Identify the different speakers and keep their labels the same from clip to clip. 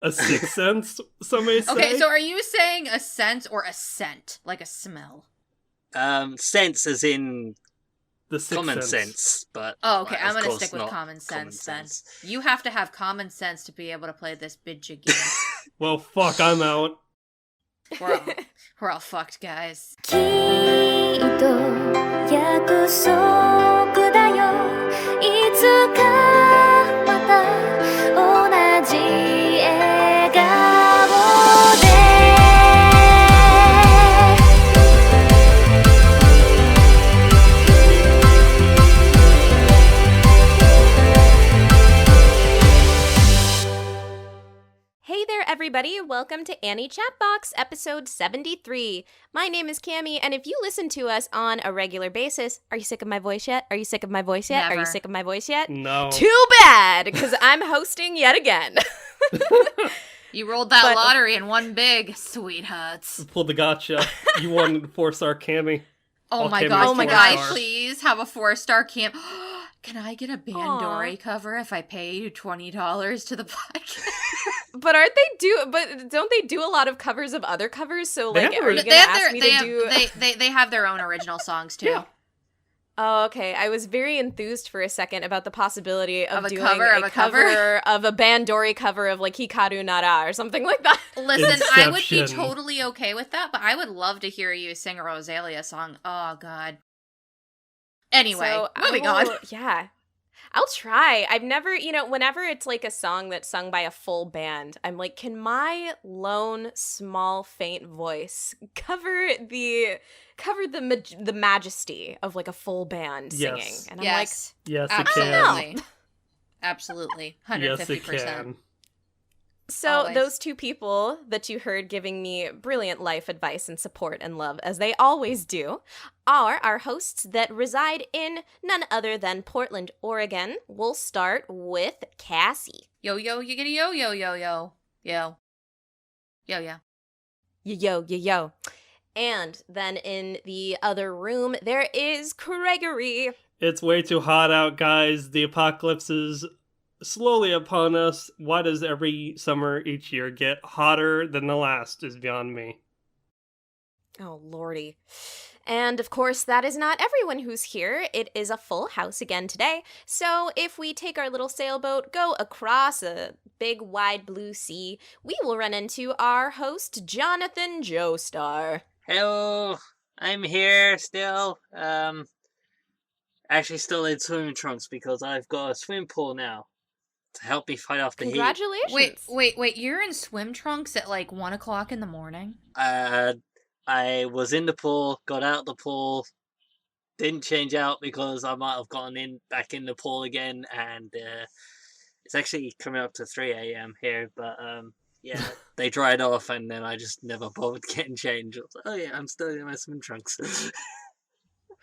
Speaker 1: A sixth sense, some may say.
Speaker 2: Okay, so are you saying a sense or a scent? Like a smell?
Speaker 3: Sense as in
Speaker 1: The sixth
Speaker 3: common
Speaker 1: sense.
Speaker 3: sense, but
Speaker 2: Oh, okay,
Speaker 3: of
Speaker 2: I'm gonna
Speaker 3: course
Speaker 2: stick with
Speaker 3: not
Speaker 2: common sense then.
Speaker 3: sense.
Speaker 2: You have to have common sense to be able to play this bidja game.
Speaker 1: Well, fuck, I'm out.
Speaker 2: We're all fucked, guys.
Speaker 4: きっと約束だよいつかまた同じ笑顔で
Speaker 5: Hey there, everybody. Welcome to Annie Chatbox, episode 73. My name is Cami, and if you listen to us on a regular basis, are you sick of my voice yet? Are you sick of my voice yet?
Speaker 2: Never.
Speaker 5: Are you sick of my voice yet?
Speaker 1: No.
Speaker 5: Too bad, because I'm hosting yet again.
Speaker 2: You rolled that
Speaker 5: But-
Speaker 2: lottery and won big, sweethearts.
Speaker 1: Pulled the gotcha. You won 4-star Cammy.
Speaker 2: Oh
Speaker 1: All
Speaker 2: my
Speaker 1: Cammy's
Speaker 2: gosh,
Speaker 5: Oh my
Speaker 2: can I
Speaker 1: four-star.
Speaker 2: please have a 4-star camp? Can I get a Bandori
Speaker 5: Aw.
Speaker 2: cover if I pay you $20 to the podcast?
Speaker 5: But don't they do a lot of covers of other covers? So
Speaker 1: They
Speaker 5: like,
Speaker 1: have
Speaker 5: are you
Speaker 1: their-
Speaker 5: gonna ask me to do?
Speaker 2: They have their own original songs too.
Speaker 1: Yeah.
Speaker 5: Oh, okay. I was very enthused for a second about the possibility of
Speaker 2: a
Speaker 5: doing
Speaker 2: cover
Speaker 5: a
Speaker 2: of a
Speaker 5: cover
Speaker 2: cover?
Speaker 5: of a Bandori cover of like Hikaru Nara or something like that.
Speaker 2: Listen, I would be
Speaker 1: Inception.
Speaker 2: totally okay with that, but I would love to hear you sing a Rosalia song. Oh God. Anyway,
Speaker 5: So
Speaker 2: moving on.
Speaker 5: Yeah. I'll try. I've never, whenever it's like a song that's sung by a full band, I'm like, can my lone, small, faint voice cover the majesty of like a full band singing?
Speaker 1: Yes.
Speaker 5: And I'm
Speaker 2: Yes,
Speaker 1: Yes, it can.
Speaker 2: absolutely. Absolutely. 150%.
Speaker 1: Yes, it can.
Speaker 5: like, so
Speaker 2: Always.
Speaker 5: those two people that you heard giving me brilliant life advice and support and love, as they always do, are our hosts that reside in none other than Portland, Oregon. We'll start with Cassie.
Speaker 2: Yo, you get a yo, yo, yo, yo. Yo. Yo, yeah.
Speaker 5: Yo. And then in the other room, there is Gregory.
Speaker 1: It's way too hot out, guys. The apocalypse is slowly upon us. Why does every summer each year get hotter than the last is beyond me.
Speaker 5: Oh, lordy. And of course, that is not everyone who's here. It is a full house again today. So if we take our little sailboat, go across a big wide blue sea, we will run into our host, Jonathan Joestar.
Speaker 3: Hello, I'm here still. Actually still in swimming trunks because I've got a swim pool now to help me fight off the heat.
Speaker 5: Congratulations.
Speaker 2: Wait, you're in swim trunks at like 1 o'clock in the morning?
Speaker 3: I was in the pool, got out the pool, didn't change out because I might have gotten back in the pool again, and it's actually coming up to 3 a.m. here, but yeah, they dried off, and then I just never bothered getting changed. I was like, oh yeah, I'm still in my swim trunks.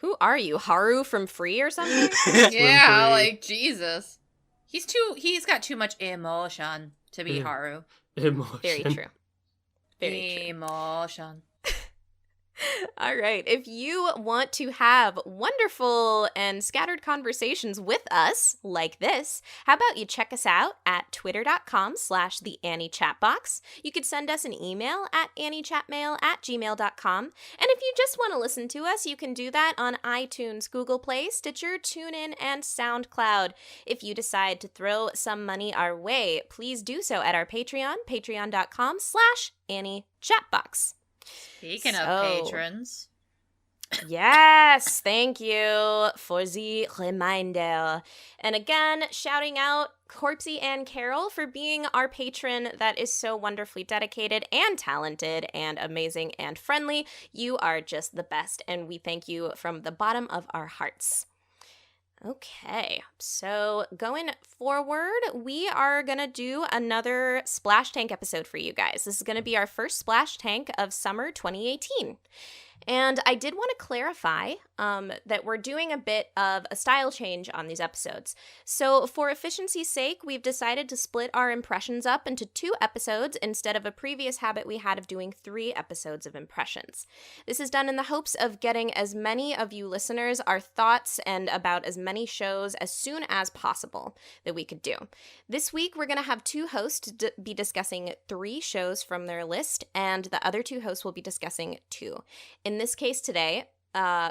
Speaker 5: Who are you, Haru from Free or something?
Speaker 2: Yeah,
Speaker 1: free.
Speaker 2: like Jesus. He's got too much emotion to be
Speaker 1: Yeah.
Speaker 2: Haru.
Speaker 1: Emotion.
Speaker 5: Very true. Very true.
Speaker 2: Emotion.
Speaker 5: All right. If you want to have wonderful and scattered conversations with us like this, how about you check us out at twitter.com/theanniechatbox. You could send us an email at anniechatmail@gmail.com. And if you just want to listen to us, you can do that on iTunes, Google Play, Stitcher, TuneIn, and SoundCloud. If you decide to throw some money our way, please do so at our Patreon, patreon.com/AnnieChatbox.
Speaker 2: Speaking of
Speaker 5: So-
Speaker 2: patrons.
Speaker 5: Yes, thank you for the reminder. And again, shouting out Corpsey and Carol for being our patron that is so wonderfully dedicated and talented and amazing and friendly. You are just the best, and we thank you from the bottom of our hearts. Okay, so going forward, we are going to do another Splash Tank episode for you guys. This is going to be our first Splash Tank of summer 2018. And I did want to clarify that we're doing a bit of a style change on these episodes. So, for efficiency's sake, we've decided to split our impressions up into 2 episodes instead of a previous habit we had of doing 3 episodes of impressions. This is done in the hopes of getting as many of you listeners our thoughts and about as many shows as soon as possible that we could do. This week, we're going to have 2 hosts be discussing 3 shows from their list, and the other 2 hosts will be discussing 2. In this case today,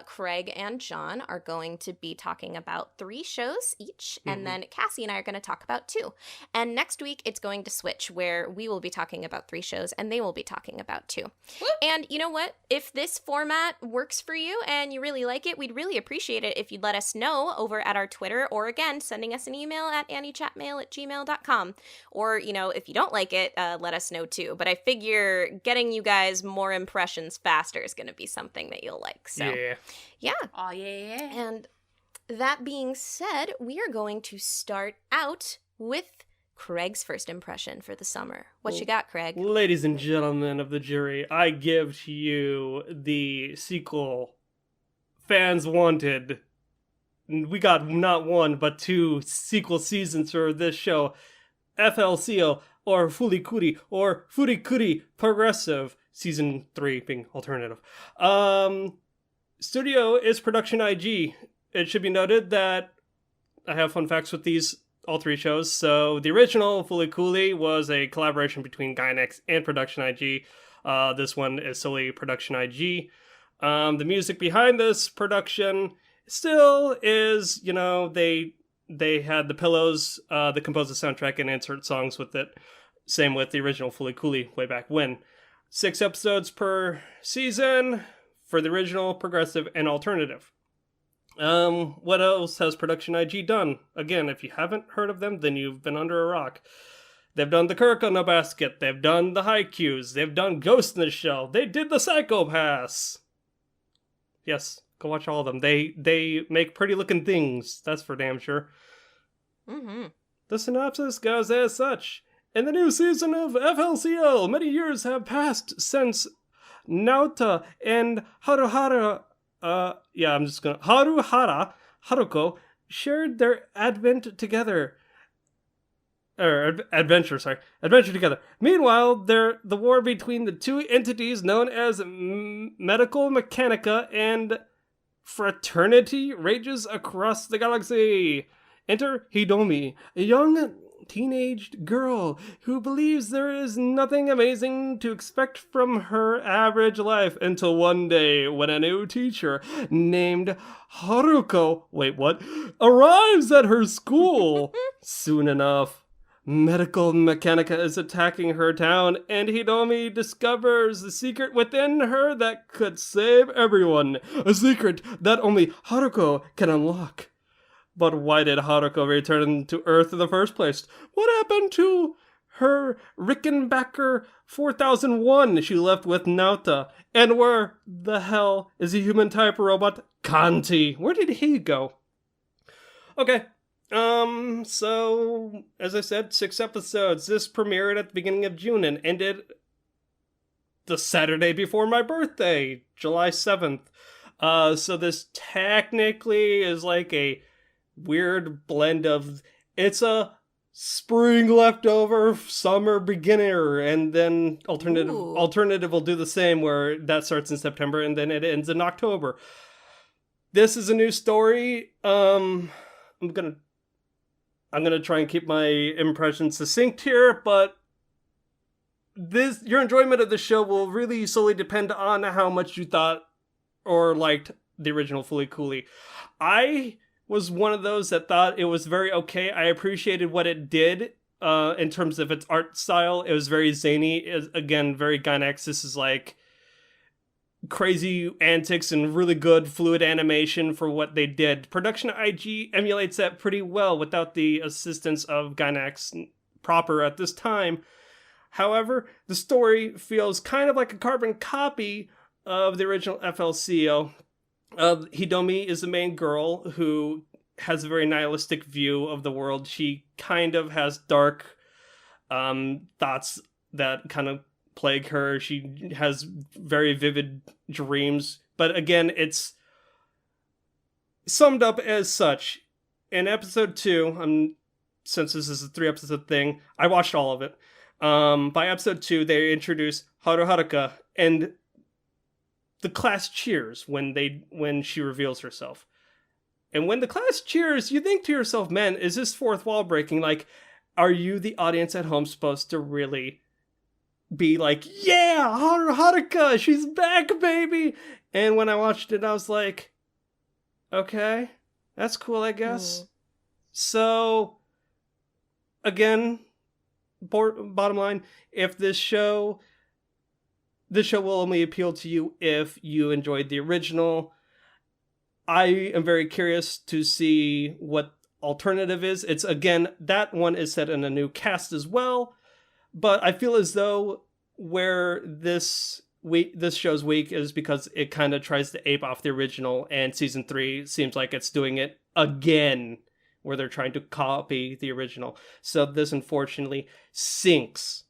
Speaker 5: Craig and John are going to be talking about 3 shows each, and then Cassie and I are going to talk about 2. And next week, it's going to switch, where we will be talking about 3 shows, and they will be talking about 2. Woo! And you know what? If this format works for you and you really like it, we'd really appreciate it if you'd let us know over at our Twitter, or again, sending us an email at anniechatmail@gmail.com. Or, you know, if you don't like it, let us know too. But I figure getting you guys more impressions faster is going to be something that you'll like. So. Yeah.
Speaker 2: Oh, yeah.
Speaker 5: And that being said, we are going to start out with Craig's first impression for the summer. What you got, Craig?
Speaker 1: Ladies and gentlemen of the jury, I give to you the sequel fans wanted. We got not 1, but 2 sequel seasons for this show. FLCO, or Furikuri, or Furikuri Progressive, Season 3 being alternative. Studio is Production IG. It should be noted that I have fun facts with all 3 shows. So the original Furikuri was a collaboration between Gainax and Production IG. This one is solely Production IG. The music behind this production still is, you know, they had the Pillows that compose the soundtrack and insert songs with it. Same with the original Furikuri way back when. 6 episodes per season for the original, progressive, and alternative. What else has Production IG done? Again, if you haven't heard of them, then you've been under a rock. They've done the Kuroko no Basket, they've done the Haikyuus, they've done Ghost in the Shell, they did the Psycho-Pass. Yes, go watch all of them. They make pretty looking things, that's for damn sure.
Speaker 5: Mm-hmm.
Speaker 1: The synopsis goes as such. In the new season of FLCL, many years have passed since Naota and Haruhara Haruko shared their adventure together. Meanwhile, the war between the 2 entities known as Medical Mechanica and Fraternity rages across the galaxy. Enter Hidomi, a young teenaged girl who believes there is nothing amazing to expect from her average life until one day when a new teacher named Haruko, arrives at her school. Soon enough, Medical Mechanica is attacking her town, and Hidomi discovers the secret within her that could save everyone. A secret that only Haruko can unlock. But why did Haruko return to Earth in the first place? What happened to her Rickenbacker 4001 she left with Naota? And where the hell is the human-type robot Kanti? Where did he go? Okay, so, as I said, 6 episodes. This premiered at the beginning of June and ended the Saturday before my birthday, July 7th. So this technically is like a weird blend of, it's a spring leftover, summer beginner, and then alternative will do the same, where that starts in September and then it ends in October. This is a new story. I'm gonna try and keep my impressions succinct here, but your enjoyment of the show will really solely depend on how much you thought or liked the original Furikuri. I was one of those that thought it was very okay. I appreciated what it did in terms of its art style. It was very zany. Again, very Gainax. This is like crazy antics and really good fluid animation for what they did. Production IG emulates that pretty well without the assistance of Gainax proper at this time. However, the story feels kind of like a carbon copy of the original FLCO. Hidomi is the main girl who has a very nihilistic view of the world. She kind of has dark thoughts that kind of plague her. She has very vivid dreams. But again, it's summed up as such. In episode 2, since this is a 3-episode thing, I watched all of it. By episode 2, they introduce Haru Haruka, and the class cheers when she reveals herself. And when the class cheers, you think to yourself, man, is this fourth wall breaking? Like, are you, the audience at home, supposed to really be like, yeah, Haru Haruka, she's back, baby? And when I watched it, I was like, okay, that's cool, I guess. So, again, bottom line, if this show will only appeal to you if you enjoyed the original. I am very curious to see what alternative is. It's, again, that one is set in a new cast as well, but I feel as though where this show's weak is because it kind of tries to ape off the original, and season 3 seems like it's doing it again, where they're trying to copy the original. So this unfortunately sinks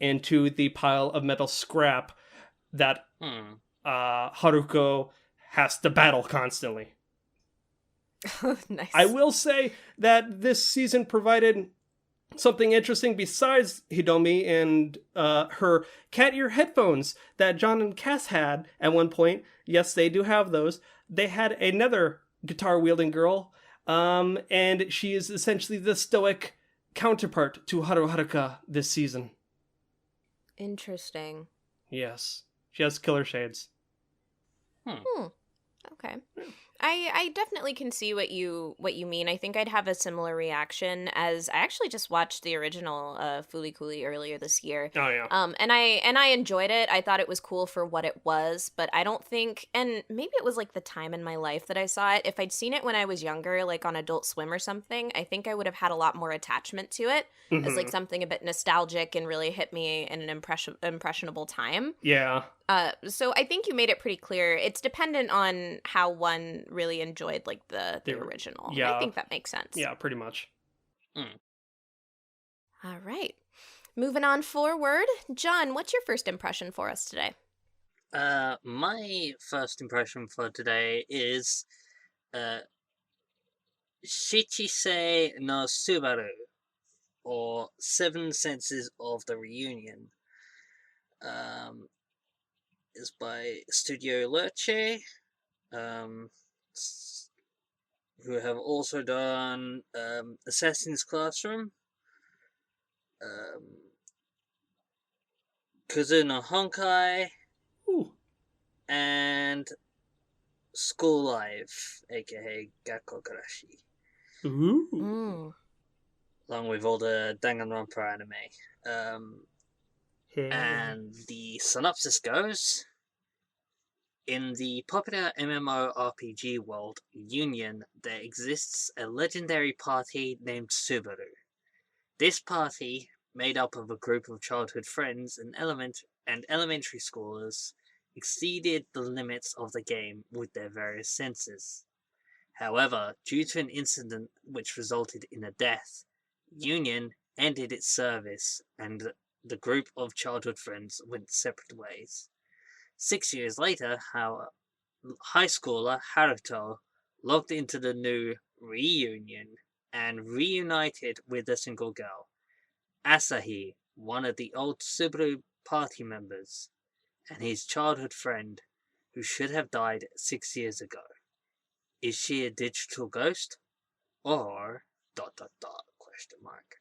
Speaker 1: into the pile of metal scrap that Haruko has to battle constantly.
Speaker 5: Nice.
Speaker 1: I will say that this season provided something interesting besides Hidomi and her cat ear headphones that John and Cass had at one point. Yes, they do have those. They had another guitar-wielding girl, and she is essentially the stoic counterpart to Haru Haruka this season.
Speaker 5: Interesting.
Speaker 1: Yes. She has killer shades.
Speaker 5: Okay. I definitely can see what you mean. I think I'd have a similar reaction, as I actually just watched the original Fooly Cooly earlier this year.
Speaker 1: Oh yeah.
Speaker 5: And I enjoyed it. I thought it was cool for what it was, but I don't think, and maybe it was like the time in my life that I saw it. If I'd seen it when I was younger, like on Adult Swim or something, I think I would have had a lot more attachment to it as like something a bit nostalgic and really hit me in an impressionable time.
Speaker 1: Yeah.
Speaker 5: So I think you made it pretty clear. It's dependent on how one really enjoyed like the original.
Speaker 1: Yeah.
Speaker 5: I think that makes sense.
Speaker 1: Yeah, pretty much.
Speaker 5: All right. Moving on forward. John, what's your first impression for us today?
Speaker 3: My first impression for today is Shichise no Subaru, or Seven Senses of the Reunion. Is by Studio Lerche, who have also done Assassin's Classroom, Kuzu no Honkai, and School Life, aka Gakko Karashi.
Speaker 1: Ooh.
Speaker 3: Along with all the Danganronpa anime. And the synopsis goes: in the popular MMORPG world, Union, there exists a legendary party named Subaru. This party, made up of a group of childhood friends and elementary schoolers, exceeded the limits of the game with their various senses. However, due to an incident which resulted in a death, Union ended its service, and the group of childhood friends went separate ways. 6 years later, high schooler Haruto logged into the new reunion and reunited with a single girl, Asahi, one of the old Subaru party members, and his childhood friend, who should have died 6 years ago. Is she a digital ghost? Or ... question mark.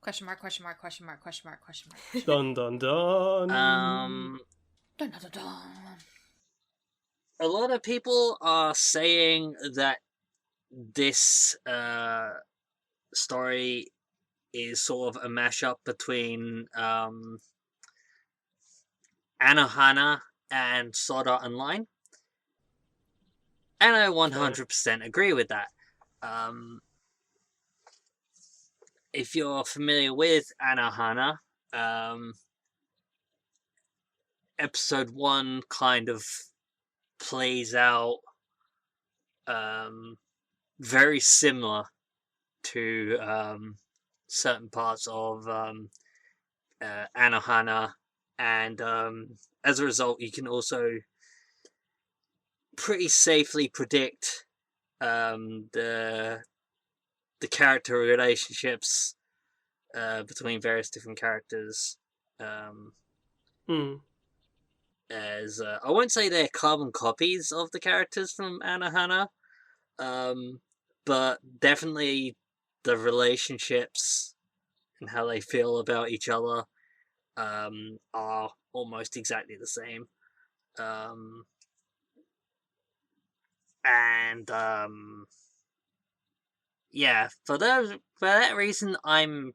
Speaker 2: Question mark, question mark, question mark, question mark, question mark.
Speaker 1: Dun dun dun.
Speaker 2: Dun, dun, dun, dun.
Speaker 3: A lot of people are saying that this story is sort of a mashup between Anohana and Sword Art Online. And I 100% agree with that. If you're familiar with Anohana, episode 1 kind of plays out very similar to certain parts of Anohana and as a result, you can also pretty safely predict the character relationships between various different characters. As I won't say they're carbon copies of the characters from Anohana, but definitely the relationships and how they feel about each other are almost exactly the same. Yeah, for that reason, I'm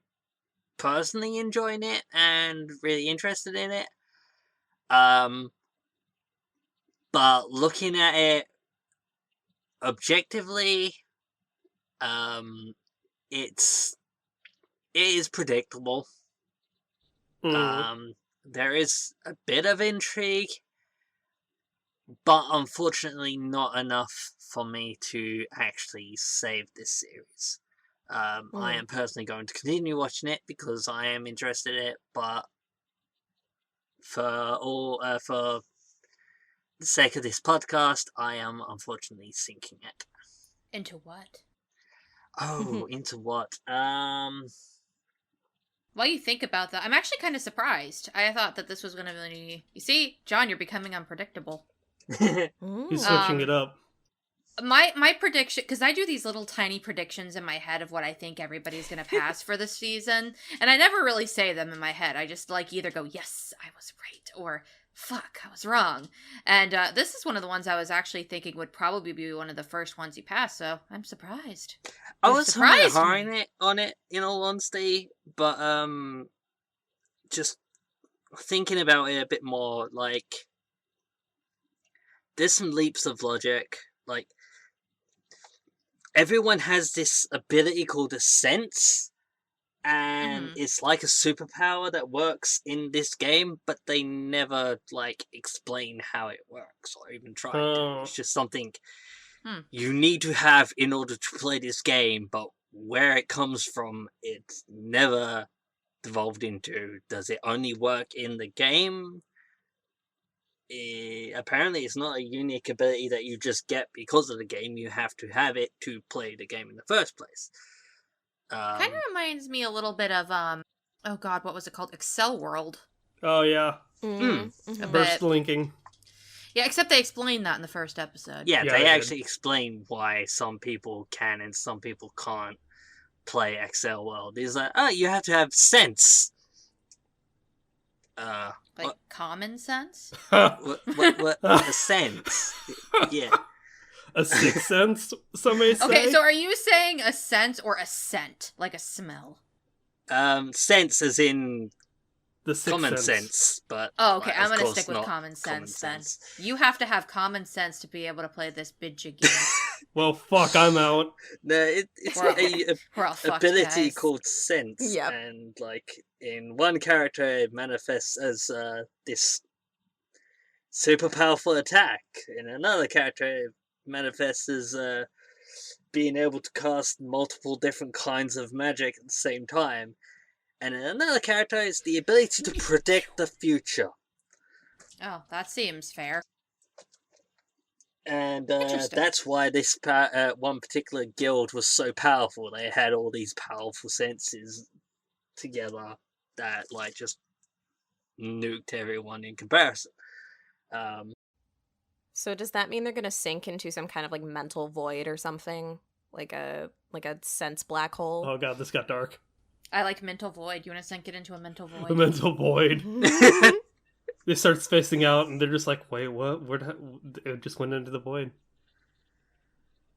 Speaker 3: personally enjoying it and really interested in it. But looking at it objectively, it is predictable. There is a bit of intrigue, but unfortunately not enough for me to actually save this series. I am personally going to continue watching it because I am interested in it, but for the sake of this podcast, I am unfortunately sinking it.
Speaker 2: Into what?
Speaker 3: Oh, into what?
Speaker 2: While you think about that, I'm actually kind of surprised. I thought that this was going to be... You see, John, you're becoming unpredictable.
Speaker 1: He's switching it up.
Speaker 2: My prediction, because I do these little tiny predictions in my head of what I think everybody's going to pass for this season, and I never really say them in my head. I just either go, yes, I was right, or fuck, I was wrong. And this is one of the ones I was actually thinking would probably be one of the first ones you pass, so I'm surprised.
Speaker 3: I was surprised on it, in all honesty, but just thinking about it a bit more, there's some leaps of logic. Everyone has this ability called a sense, and it's like a superpower that works in this game, but they never explain how it works or even try to. It's just something you need to have in order to play this game, but where it comes from, it's never devolved into. Does it only work in the game? Apparently it's not a unique ability that you just get because of the game. You have to have it to play the game in the first place.
Speaker 2: Kind of reminds me a little bit of oh god, what was it called? Excel World.
Speaker 1: Oh yeah. Burst linking.
Speaker 2: Yeah, except they explained that in the first episode.
Speaker 3: Yeah, they actually explain why some people can and some people can't play Excel World. It's you have to have sense.
Speaker 2: Common sense?
Speaker 3: what a sense. Yeah.
Speaker 1: A sixth sense, some may say?
Speaker 2: Okay, so are you saying a sense or a scent? Like a smell?
Speaker 3: Sense as in
Speaker 1: the sixth
Speaker 3: common sense, but...
Speaker 2: Oh, okay, I'm
Speaker 3: of
Speaker 2: going to
Speaker 3: course
Speaker 2: stick with
Speaker 3: not
Speaker 2: common sense then.
Speaker 3: sense.
Speaker 2: You have to have common sense to be able to play this bidja game.
Speaker 1: Well, fuck, I'm out.
Speaker 3: No, it's
Speaker 2: We're all
Speaker 3: a
Speaker 2: fucked,
Speaker 3: ability
Speaker 2: guys.
Speaker 3: called sense.
Speaker 5: Yep.
Speaker 3: And, in one character, it manifests as this super powerful attack. In another character, it manifests as being able to cast multiple different kinds of magic at the same time. And in another character, it's the ability to predict the future.
Speaker 2: Oh, that seems fair.
Speaker 3: And
Speaker 2: Interesting.
Speaker 3: that's why this one particular guild was so powerful. They had all these powerful senses together that just nuked everyone in comparison.
Speaker 5: So does that mean they're gonna sink into some kind of mental void or something? Like a sense black hole?
Speaker 1: Oh god, this got dark.
Speaker 2: I like mental void. You want to sink it into a mental void?
Speaker 1: The mental void. They start spacing out, and they're just like, wait, what? It just went into the void.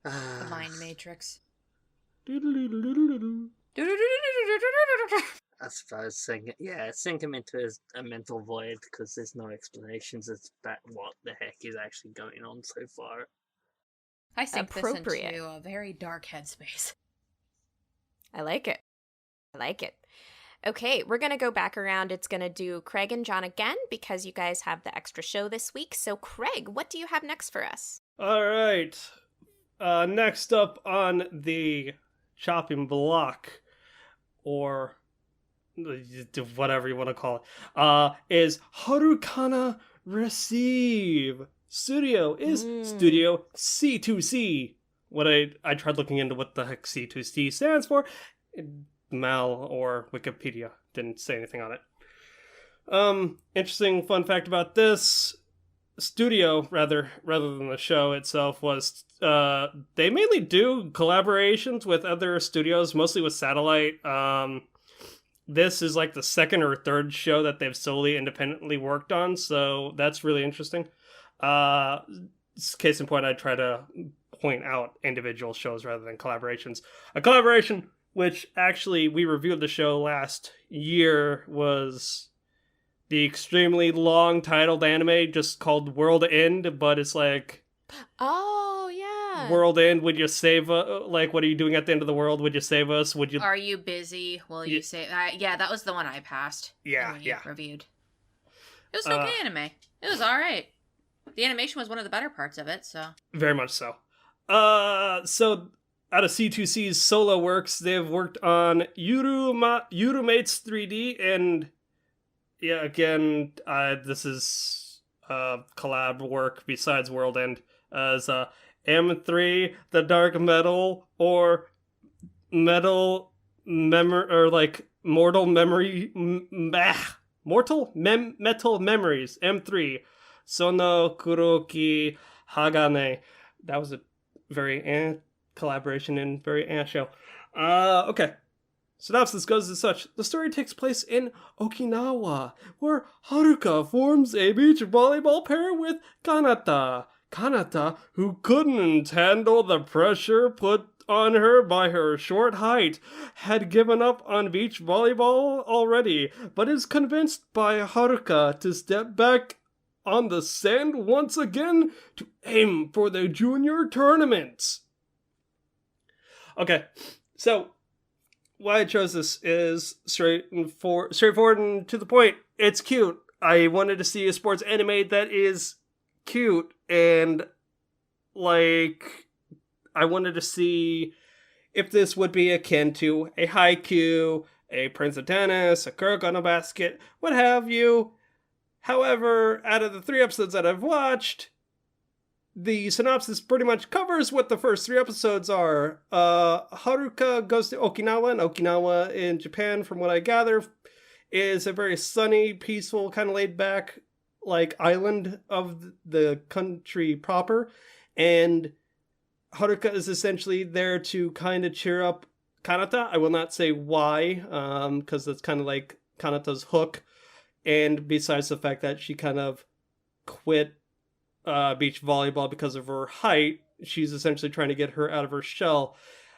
Speaker 2: The mind matrix.
Speaker 3: I suppose sink him into a mental void because there's no explanations as to what the heck is actually going on so far.
Speaker 2: I sink this
Speaker 5: Appropriate.
Speaker 2: into a very dark headspace.
Speaker 5: I like it. Okay, we're going to go back around. It's going to do Craig and John again because you guys have the extra show this week. So, Craig, what do you have next for us?
Speaker 1: All right. Next up on the chopping block, or whatever you want to call it, is Harukana Receive. Studio is Studio C2C. What I tried looking into what the heck C2C stands for. Mal or Wikipedia didn't say anything on it. Interesting fun fact about this studio, rather than the show itself, was they mainly do collaborations with other studios, mostly with Satellite. This is like the second or third show that they've solely independently worked on, so that's really interesting. Case in point, I try to point out individual shows rather than collaborations. A collaboration, which actually we reviewed the show last year, was the extremely long titled anime just called World End, but it's like...
Speaker 5: Oh, yeah.
Speaker 1: World End, would you save like, what are you doing at the end of the world? Would you save us? Would you...
Speaker 2: Are you busy? Will you save... yeah, that was the one I passed.
Speaker 1: Yeah.
Speaker 2: Reviewed. It was an okay anime. It was alright. The animation was one of the better parts of it, so... Very
Speaker 1: much so. So out of C2C's solo works, they've worked on Yurumates 3D, and yeah, again, this is collab work besides World End, as M3, The Dark Metal, or Metal Memory, or like Mortal Memory, Metal Memories, M3, Sono Kuroki Hagane. That was a very collaboration and very show. Okay. Synopsis goes as such. The story takes place in Okinawa, where Haruka forms a beach volleyball pair with Kanata. Kanata, who couldn't handle the pressure put on her by her short height, had given up on beach volleyball already, but is convinced by Haruka to step back on the sand once again to aim for the junior tournaments. Okay, so why I chose this is straightforward and to the point. It's cute. I wanted to see a sports anime that is cute, and like I wanted to see if this would be akin to a Haikyuu, a Prince of Tennis, a Kuroko no Basket, what have you. However, out of the 3 episodes that I've watched, the synopsis pretty much covers what the first 3 episodes are. Haruka goes to Okinawa, and Okinawa in Japan, from what I gather, is a very sunny, peaceful, kind of laid-back, like, island of the country proper. And Haruka is essentially there to kind of cheer up Kanata. I will not say why, because that's kind of like Kanata's hook. And besides the fact that she kind of quit beach volleyball because of her height, she's essentially trying to get her out of her shell.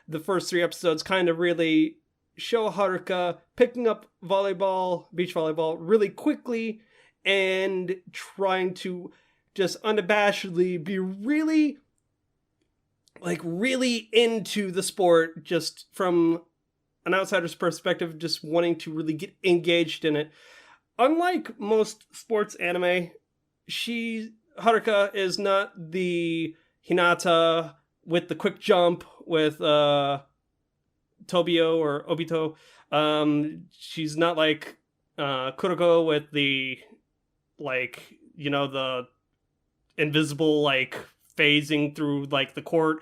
Speaker 1: The first 3 episodes kind of really show Haruka picking up beach volleyball, really quickly, and trying to just unabashedly be really into the sport, just from an outsider's perspective, just wanting to really get engaged in it. Unlike most sports anime, Haruka is not the Hinata with the quick jump with Tobio or Obito. She's not like Kuroko with the, like, you know, the invisible, like, phasing through, like, the court.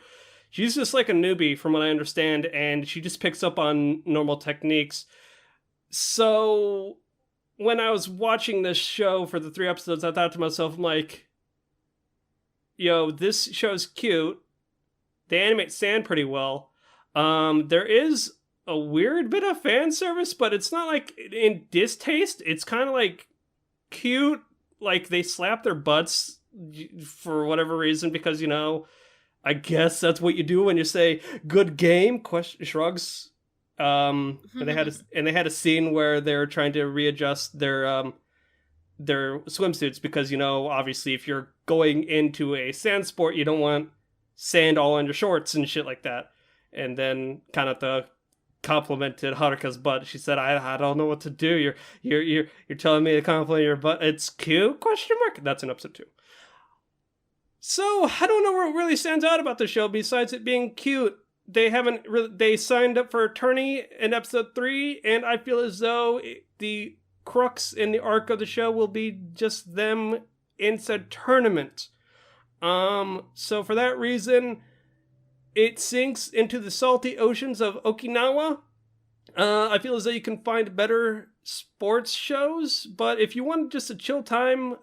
Speaker 1: She's just like a newbie, from what I understand, and she just picks up on normal techniques. So when I was watching this show for the 3 episodes, I thought to myself, I'm like, yo, this show's cute. They animate sand pretty well. There is a weird bit of fan service, but it's not like in distaste. It's kind of like cute. Like they slap their butts for whatever reason, because, you know, I guess that's what you do when you say good game, shrugs. And they had a scene where they're trying to readjust their swimsuits, because, you know, obviously if you're going into a sand sport, you don't want sand all on your shorts and shit like that. And then Kanata complimented Haruka's butt. She said, I don't know what to do. You're telling me to compliment your butt. It's cute? ? That's in episode 2. So I don't know what really stands out about the show besides it being cute. they haven't really, they signed up for attorney in episode 3, and I feel as though the crux in the arc of the show will be just them in said tournament. So for that reason, it sinks into the salty oceans of Okinawa. I feel as though you can find better sports shows, but if you want just a chill time,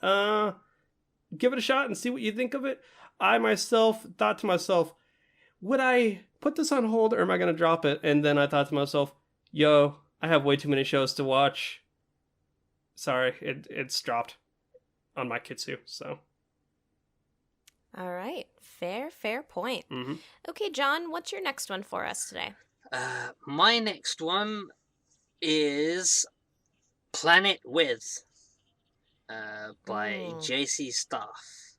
Speaker 1: give it a shot and see what you think of it. I myself thought to myself, would I put this on hold or am I going to drop it? And then I thought to myself, yo, I have way too many shows to watch. Sorry, it's dropped on my Kitsu, so.
Speaker 5: All right. Fair point.
Speaker 1: Mm-hmm.
Speaker 5: Okay, John, what's your next one for us today?
Speaker 3: My next one is Planet With by JC Staff.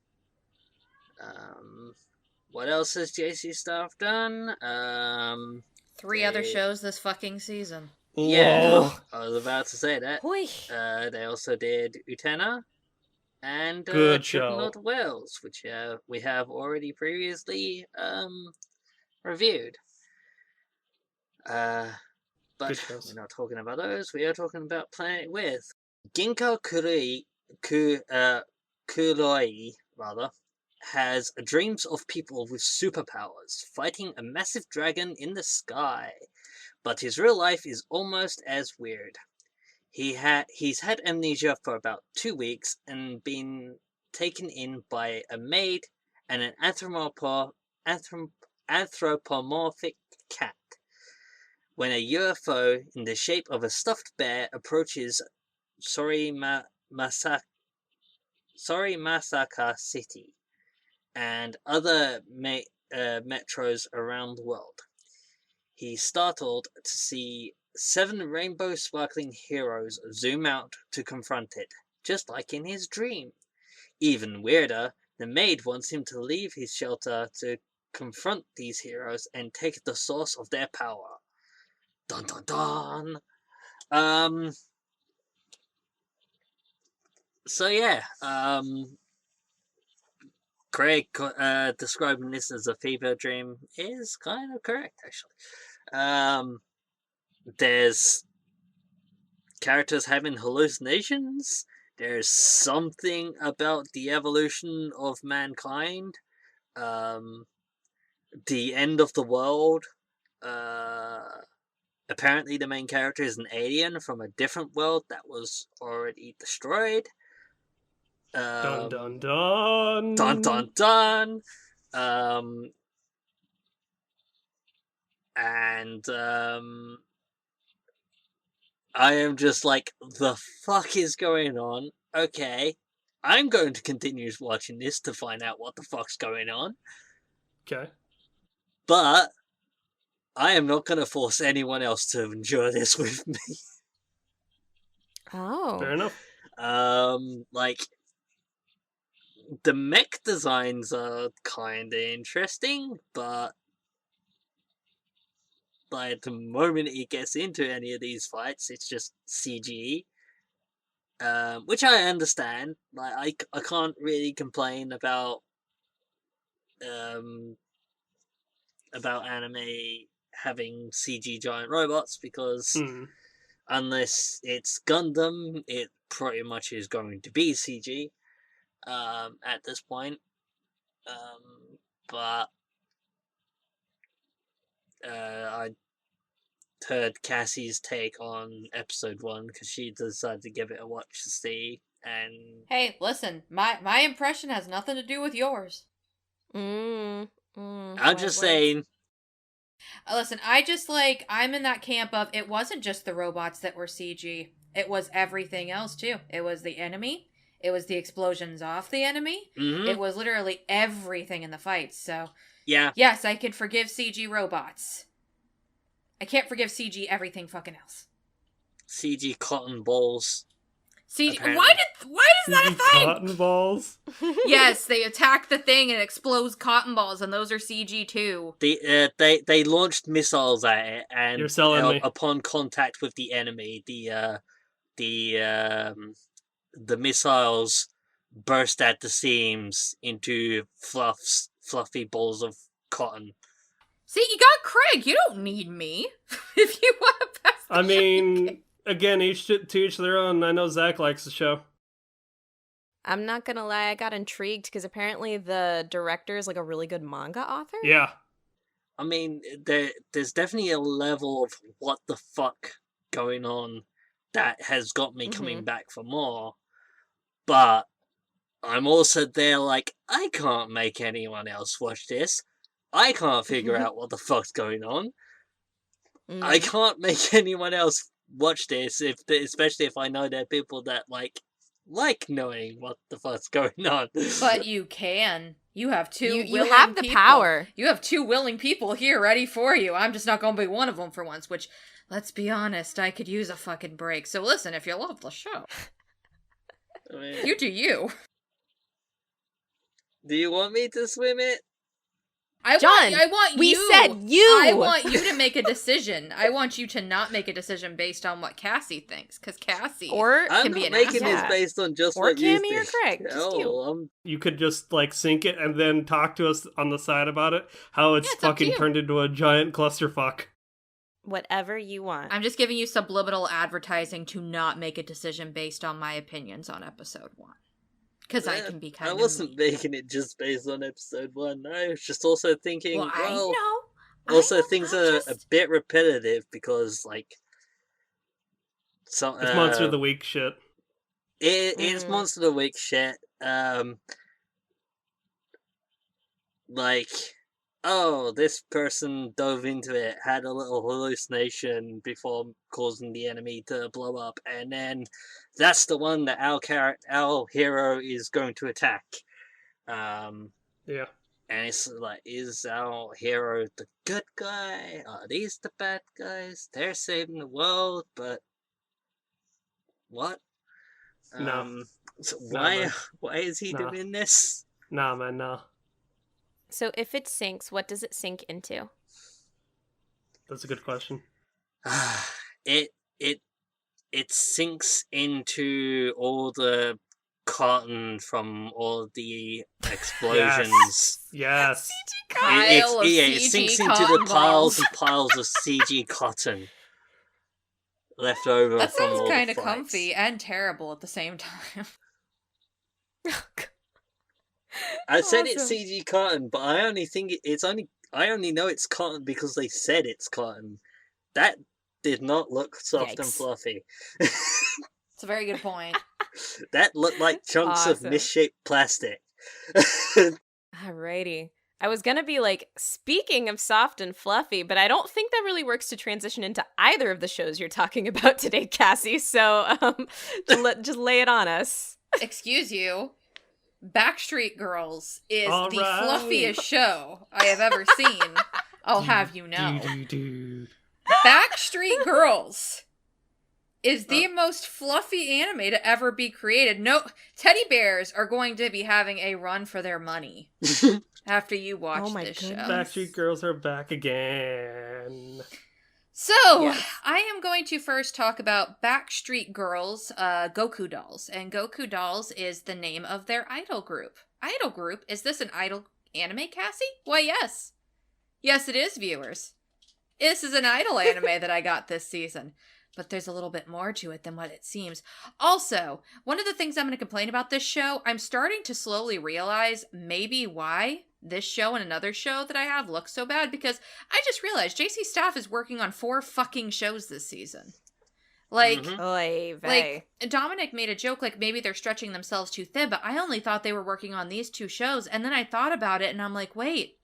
Speaker 3: What else has JC Staff done?
Speaker 2: 3 other shows this fucking season.
Speaker 3: Yeah, I was about to say that.
Speaker 5: Hoi.
Speaker 3: They also did Utena and
Speaker 1: Good
Speaker 3: Triple
Speaker 1: show.
Speaker 3: North Wales, which we have already previously reviewed. But
Speaker 1: Good shows.
Speaker 3: we're not talking about those. We are talking about Planet With. Ginko Kuroi, rather, has dreams of people with superpowers fighting a massive dragon in the sky. But his real life is almost as weird. He's had amnesia for about 2 weeks and been taken in by a maid and an anthropomorphic cat. When a UFO in the shape of a stuffed bear approaches Masaka City and other metros around the world, he's startled to see 7 rainbow sparkling heroes zoom out to confront it, just like in his dream. Even weirder, the maid wants him to leave his shelter to confront these heroes and take the source of their power. Dun dun dun! So yeah, Craig describing this as a fever dream is kind of correct, actually. There's characters having hallucinations. There's something about the evolution of mankind. The end of the world. Apparently the main character is an alien from a different world that was already destroyed.
Speaker 1: Dun dun dun!
Speaker 3: Dun dun dun! I am just like, the fuck is going on? Okay, I'm going to continue watching this to find out what the fuck's going on.
Speaker 1: Okay.
Speaker 3: But I am not going to force anyone else to endure this with me.
Speaker 5: Oh.
Speaker 1: Fair enough.
Speaker 3: Like, the mech designs are kind of interesting, but like the moment he gets into any of these fights, it's just CG. Which I understand. Like, I can't really complain about anime having CG giant robots, because unless it's Gundam, it pretty much is going to be CG at this point. But I heard Cassie's take on episode 1 because she decided to give it a watch to see, and
Speaker 2: Hey, listen, my impression has nothing to do with yours.
Speaker 3: I'm just saying.
Speaker 2: Listen, I'm in that camp of, it wasn't just the robots that were CG. It was everything else, too. It was the enemy. It was the explosions off the enemy.
Speaker 3: Mm-hmm.
Speaker 2: It was literally everything in the fights, so...
Speaker 3: Yeah.
Speaker 2: Yes, I can forgive CG robots. I can't forgive CG everything fucking else.
Speaker 3: CG cotton balls.
Speaker 2: CG...
Speaker 3: Apparently.
Speaker 2: Why is that a thing?
Speaker 1: Cotton balls.
Speaker 2: Yes, they attack the thing and it explodes cotton balls, and those are CG too.
Speaker 3: They launched missiles at it, and
Speaker 1: You're selling me.
Speaker 3: upon contact with the enemy, the missiles burst at the seams into fluffy balls of cotton.
Speaker 2: See, you got Craig. You don't need me. If you want to pass the
Speaker 1: I mean,
Speaker 2: show.
Speaker 1: again, to each their own. I know Zach likes the show.
Speaker 5: I'm not gonna lie, I got intrigued because apparently the director is like a really good manga author.
Speaker 1: Yeah.
Speaker 3: I mean, there's definitely a level of what the fuck going on that has got me coming back for more. But I'm also there like, I can't make anyone else watch this. I can't figure out what the fuck's going on. I can't make anyone else watch this, especially if I know there are people that like knowing what the fuck's going on.
Speaker 2: But you can. You have two
Speaker 5: You
Speaker 2: willing
Speaker 5: have the
Speaker 2: people.
Speaker 5: power.
Speaker 2: You have two willing people here ready for you. I'm just not going to be one of them for once, which, let's be honest, I could use a fucking break. So listen, if you love the show,
Speaker 3: I mean,
Speaker 2: you do you.
Speaker 3: do you want me to swim it?
Speaker 2: I
Speaker 5: John,
Speaker 2: want
Speaker 5: we
Speaker 2: you.
Speaker 5: said you.
Speaker 2: I want you to make a decision. I want you to not make a decision based on what Cassie thinks, because Cassie
Speaker 5: Or
Speaker 3: I'm
Speaker 2: can be
Speaker 3: not
Speaker 2: an
Speaker 3: making
Speaker 2: asshole.
Speaker 3: this based on just
Speaker 5: Or
Speaker 3: what you
Speaker 5: Cami or
Speaker 3: think.
Speaker 5: Craig, just you.
Speaker 3: I'm
Speaker 1: You could just, like, sync it and then talk to us on the side about it. How it's
Speaker 2: Yeah, it's up to
Speaker 1: fucking
Speaker 2: you.
Speaker 1: turned into a giant clusterfuck.
Speaker 5: Whatever you want.
Speaker 2: I'm just giving you subliminal advertising to not make a decision based on my opinions on episode 1. Because I can be kind
Speaker 3: I
Speaker 2: of
Speaker 3: wasn't
Speaker 2: mean.
Speaker 3: making it just based on episode 1. I was just also thinking,
Speaker 2: Well, I know.
Speaker 3: also
Speaker 2: I know,
Speaker 3: things
Speaker 2: I'm
Speaker 3: are a
Speaker 2: just-
Speaker 3: bit repetitive because, like,
Speaker 1: It's Monster of the Week shit.
Speaker 3: It's Monster of the Week shit. Like, oh, this person dove into it, had a little hallucination before causing the enemy to blow up, and then that's the one that our hero is going to attack.
Speaker 1: Yeah.
Speaker 3: And it's like, is our hero the good guy? Are these the bad guys? They're saving the world, but what?
Speaker 1: No.
Speaker 3: So
Speaker 1: No,
Speaker 3: why?
Speaker 1: man.
Speaker 3: Why is he
Speaker 1: No.
Speaker 3: doing this?
Speaker 1: Nah, man, nah.
Speaker 5: So if it sinks, what does it sink into?
Speaker 1: That's a good question.
Speaker 3: it sinks into all the cotton from all the explosions.
Speaker 1: Yes.
Speaker 2: Pile of
Speaker 3: it
Speaker 2: CG
Speaker 3: sinks into the
Speaker 2: cotton
Speaker 3: piles
Speaker 2: balls.
Speaker 3: and piles of CG cotton left over
Speaker 2: That
Speaker 3: from all
Speaker 2: sounds
Speaker 3: the
Speaker 2: kind of
Speaker 3: fights.
Speaker 2: comfy and terrible at the same time.
Speaker 3: I said it's
Speaker 5: Awesome.
Speaker 3: CG cotton, but I only think I only know it's cotton because they said it's cotton. That did not look soft and
Speaker 5: Yikes.
Speaker 3: fluffy.
Speaker 2: It's a very good point.
Speaker 3: That looked like chunks of
Speaker 5: Awesome.
Speaker 3: misshaped plastic.
Speaker 5: Alrighty. I was gonna be like, speaking of soft and fluffy, but I don't think that really works to transition into either of the shows you're talking about today, Cassie. So just lay it on us.
Speaker 2: Excuse you. Backstreet Girls is
Speaker 1: All
Speaker 2: the
Speaker 1: right.
Speaker 2: fluffiest show I have ever seen. I'll have you know.
Speaker 1: Dude.
Speaker 2: Backstreet Girls is the most fluffy anime to ever be created. No, teddy bears are going to be having a run for their money after you watch
Speaker 5: Oh my
Speaker 2: this show.
Speaker 5: goodness.
Speaker 1: Backstreet Girls are back again.
Speaker 2: So,
Speaker 5: Yes.
Speaker 2: I am going to first talk about Backstreet Girls, Goku Dolls. And Goku Dolls is the name of their idol group. Idol group? Is this an idol anime, Cassie? Why, yes. Yes, it is, viewers. This is an idol anime that I got this season. But there's a little bit more to it than what it seems. Also, one of the things I'm going to complain about this show, I'm starting to slowly realize maybe why this show and another show that I have looks so bad, because I just realized JC Staff is working on 4 fucking shows this season. Like,
Speaker 3: Mhm.
Speaker 5: Oy vey.
Speaker 2: like Dominic made a joke like maybe they're stretching themselves too thin, but I only thought they were working on these 2 shows, and then I thought about it and I'm like, wait.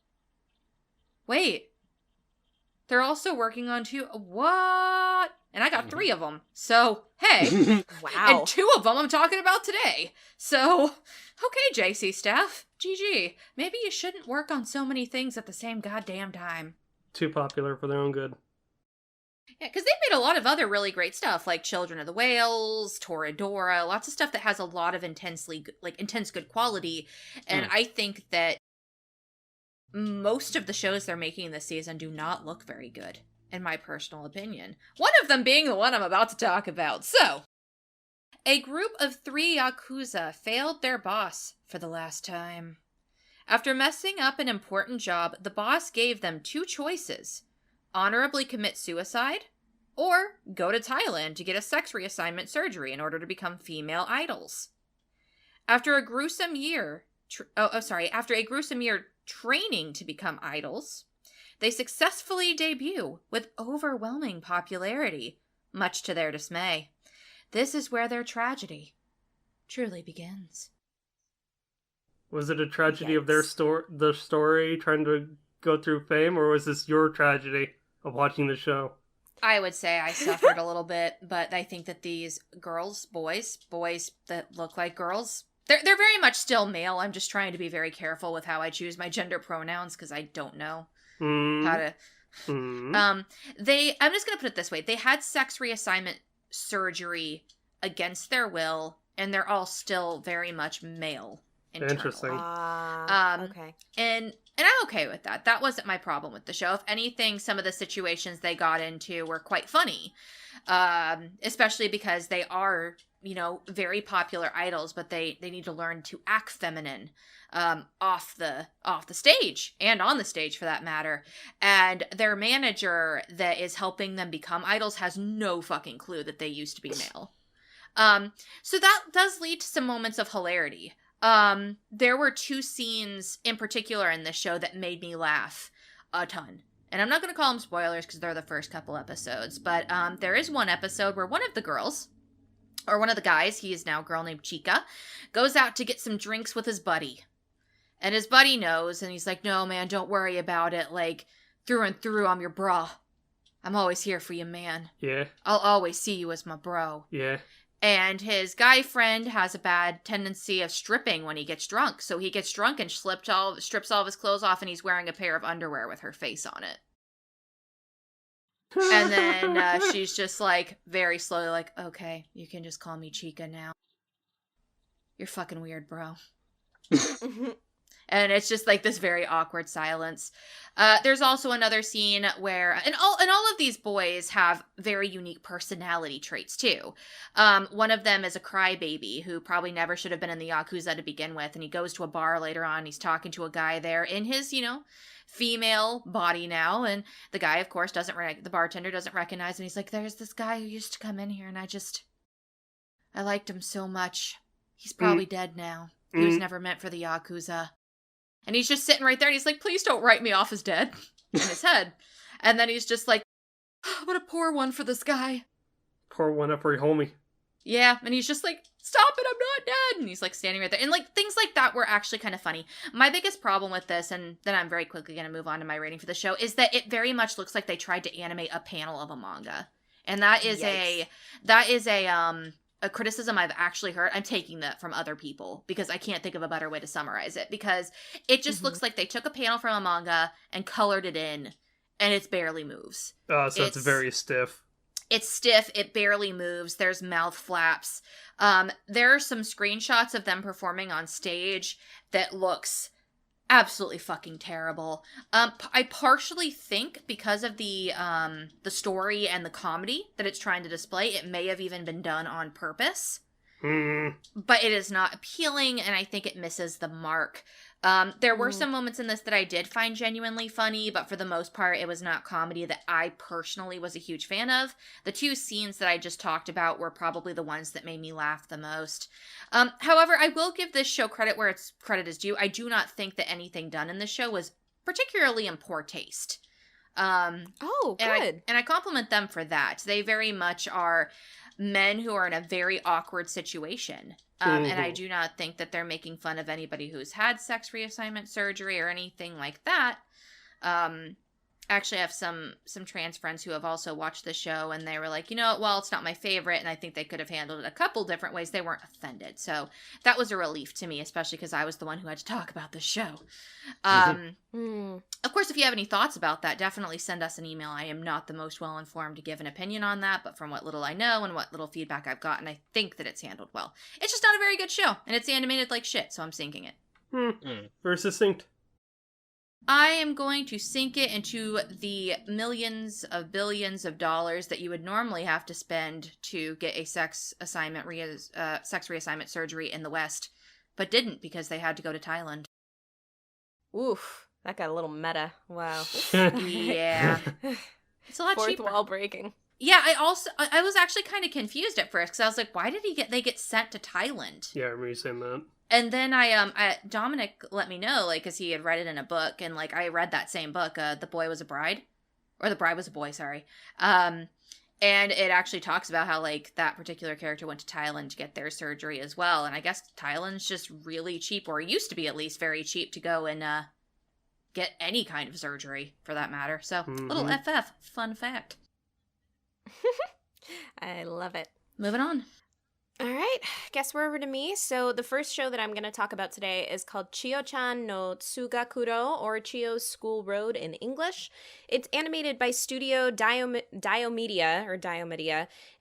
Speaker 2: They're also working on 2 what? And I got 3 of them. So, hey.
Speaker 5: Wow.
Speaker 2: And 2 of them I'm talking about today. So, okay, JC Staff. GG. Maybe you shouldn't work on so many things at the same goddamn time.
Speaker 1: Too popular for their own good.
Speaker 2: Yeah, because they've made a lot of other really great stuff, like Children of the Whales, Toradora, lots of stuff that has a lot of intense good quality. And I think that most of the shows they're making this season do not look very good, in my personal opinion. One of them being the one I'm about to talk about. So, a group of 3 Yakuza failed their boss for the last time. After messing up an important job, the boss gave them 2 choices: honorably commit suicide, or go to Thailand to get a sex reassignment surgery in order to become female idols. After a gruesome year, training to become idols, they successfully debut with overwhelming popularity, much to their dismay. This is where their tragedy truly begins.
Speaker 1: Was it a tragedy of
Speaker 5: Yikes.
Speaker 1: their story trying to go through fame, or was this your tragedy of watching the show?
Speaker 2: I would say I suffered a little bit, but I think that these boys that look like girls, they're very much still male. I'm just trying to be very careful with how I choose my gender pronouns because I don't know how to. I'm just gonna put it this way: they had sex reassignment surgery against their will, and they're all still very much male. Internally.
Speaker 1: Interesting.
Speaker 5: Okay.
Speaker 2: And I'm okay with that. That wasn't my problem with the show. If anything, some of the situations they got into were quite funny, especially because they are, very popular idols, but they need to learn to act feminine off the stage and on the stage for that matter. And their manager that is helping them become idols has no fucking clue that they used to be male. So that does lead to some moments of hilarity. There were 2 scenes in particular in this show that made me laugh a ton. And I'm not going to call them spoilers because they're the first couple episodes, but there is one episode where one of the guys, he is now a girl named Chica, goes out to get some drinks with his buddy. And his buddy knows, and he's like, "No, man, don't worry about it. Like, through and through, I'm your bra. I'm always here for you, man.
Speaker 1: Yeah.
Speaker 2: I'll always see you as my bro."
Speaker 1: Yeah.
Speaker 2: And his guy friend has a bad tendency of stripping when he gets drunk. So he gets drunk and strips all of his clothes off, and he's wearing a pair of underwear with her face on it. And then she's just like, very slowly like, "Okay, you can just call me Chica now. You're fucking weird, bro." And it's just like this very awkward silence. There's also another scene where, and all of these boys have very unique personality traits too. One of them is a crybaby who probably never should have been in the Yakuza to begin with, and he goes to a bar later on. He's talking to a guy there in his, female body now, and the guy, of course, the bartender doesn't recognize him. He's like, "There's this guy who used to come in here, and I liked him so much. He's probably dead now. He was never meant for the Yakuza." And he's just sitting right there, and he's like, "Please don't write me off as dead," in his head. And then he's just like, "What a poor one for this guy."
Speaker 1: Pour one up for your homie.
Speaker 2: Yeah, and he's just like, "Stop it, I'm not dead." And he's like standing right there. And like things like that were actually kind of funny. My biggest problem with this, and then I'm very quickly going to move on to my rating for the show, is that it very much looks like they tried to animate a panel of a manga. And that is a criticism I've actually heard. I'm taking that from other people because I can't think of a better way to summarize it, because it just looks like they took a panel from a manga and colored it in, and it barely moves.
Speaker 1: So it's very stiff.
Speaker 2: It's stiff. It barely moves. There's mouth flaps. There are some screenshots of them performing on stage that looks absolutely fucking terrible. I partially think because of the story and the comedy that it's trying to display, it may have even been done on purpose. But it is not appealing, and I think it misses the mark. There were some moments in this that I did find genuinely funny, but for the most part, it was not comedy that I personally was a huge fan of. The 2 scenes that I just talked about were probably the ones that made me laugh the most. However, I will give this show credit where its credit is due. I do not think that anything done in this show was particularly in poor taste.
Speaker 5: Oh, good.
Speaker 2: And I compliment them for that. They very much are men who are in a very awkward situation. And I do not think that they're making fun of anybody who's had sex reassignment surgery or anything like that. Actually, I have some trans friends who have also watched the show, and they were like, well, it's not my favorite, and I think they could have handled it a couple different ways. They weren't offended. So that was a relief to me, especially because I was the one who had to talk about the show. Of course, if you have any thoughts about that, definitely send us an email. I am not the most well-informed to give an opinion on that, but from what little I know and what little feedback I've gotten, I think that it's handled well. It's just not a very good show, and it's animated like shit, so I'm sinking it.
Speaker 1: Very succinct.
Speaker 2: I am going to sink it into the millions of billions of dollars that you would normally have to spend to get a sex reassignment surgery in the West, but didn't because they had to go to Thailand.
Speaker 5: Oof, that got a little meta. Wow.
Speaker 2: Yeah. It's a lot
Speaker 5: Fourth
Speaker 2: cheaper.
Speaker 5: wall breaking.
Speaker 2: Yeah, I was actually kind of confused at first because I was like, why did they get sent to Thailand?
Speaker 1: Yeah, I remember you saying that.
Speaker 2: And then Dominic let me know, like, because he had read it in a book, and like I read that same book, The Boy Was a Bride, or The Bride Was a Boy, sorry. And it actually talks about how like that particular character went to Thailand to get their surgery as well, and I guess Thailand's just really cheap, or used to be at least very cheap to go and get any kind of surgery for that matter. So little FF fun fact.
Speaker 5: I love it.
Speaker 2: Moving on.
Speaker 5: All right, guess we're over to me. So the first show that I'm going to talk about today is called Chio-chan no Tsugakuro, or Chio's School Road in English. It's animated by Studio Diomedia,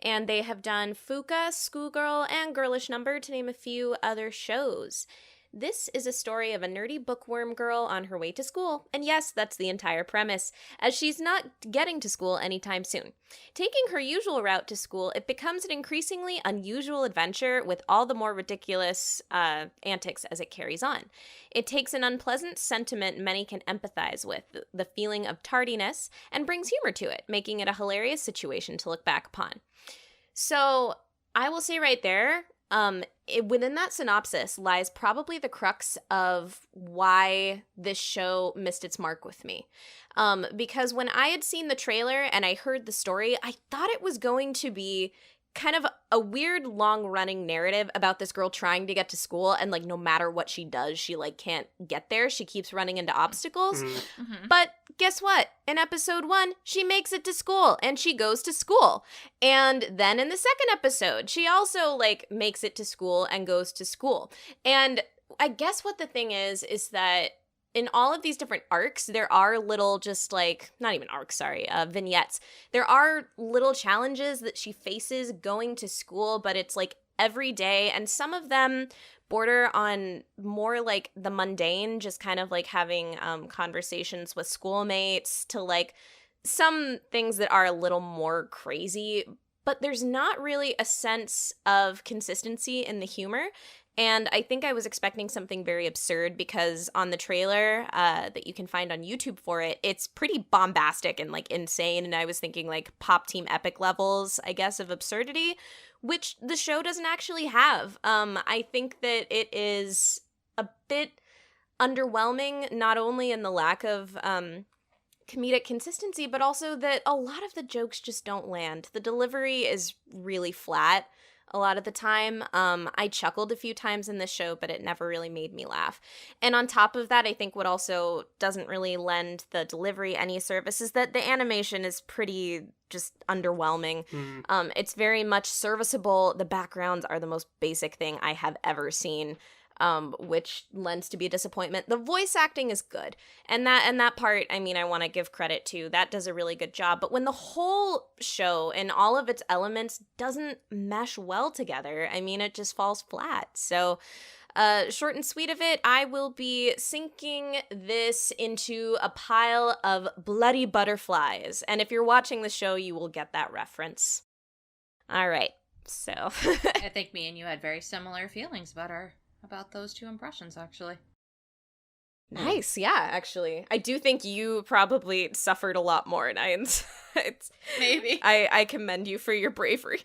Speaker 5: and they have done Fuka, Schoolgirl, and Girlish Number, to name a few other shows. This is a story of a nerdy bookworm girl on her way to school, and yes, that's the entire premise, as she's not getting to school anytime soon. Taking her usual route to school, it becomes an increasingly unusual adventure with all the more ridiculous antics as it carries on. It takes an unpleasant sentiment many can empathize with, the feeling of tardiness, and brings humor to it, making it a hilarious situation to look back upon. So, I will say right there, within that synopsis lies probably the crux of why this show missed its mark with me. Because when I had seen the trailer and I heard the story, I thought it was going to be kind of a weird long-running narrative about this girl trying to get to school, and like no matter what she does, she like can't get there. She keeps running into obstacles.
Speaker 2: Mm-hmm.
Speaker 5: But guess what? In episode 1, she makes it to school and she goes to school. And then in the second episode, she also like makes it to school and goes to school. And I guess what the thing is that in all of these different arcs, there are little just like, not even arcs, sorry, vignettes. There are little challenges that she faces going to school, but it's like every day. And some of them border on more like the mundane, just kind of like having conversations with schoolmates, to like some things that are a little more crazy. But there's not really a sense of consistency in the humor. And I think I was expecting something very absurd, because on the trailer that you can find on YouTube for it, it's pretty bombastic and like insane. And I was thinking like Pop Team Epic levels, I guess, of absurdity, which the show doesn't actually have. I think that it is a bit underwhelming, not only in the lack of comedic consistency, but also that a lot of the jokes just don't land. The delivery is really flat a lot of the time. I chuckled a few times in this show, but it never really made me laugh. And on top of that, I think what also doesn't really lend the delivery any service is that the animation is pretty just underwhelming. It's very much serviceable. The backgrounds are the most basic thing I have ever seen, which lends to be a disappointment. The voice acting is good, and that part, I mean, I want to give credit to. That does a really good job. But when the whole show and all of its elements doesn't mesh well together, I mean, it just falls flat. So, short and sweet of it, I will be sinking this into a pile of bloody butterflies. And if you're watching the show, you will get that reference. All right, so
Speaker 2: I think me and you had very similar feelings about those two impressions, actually.
Speaker 5: Nice, yeah, actually. I do think you probably suffered a lot more, and
Speaker 2: Maybe.
Speaker 5: I commend you for your bravery.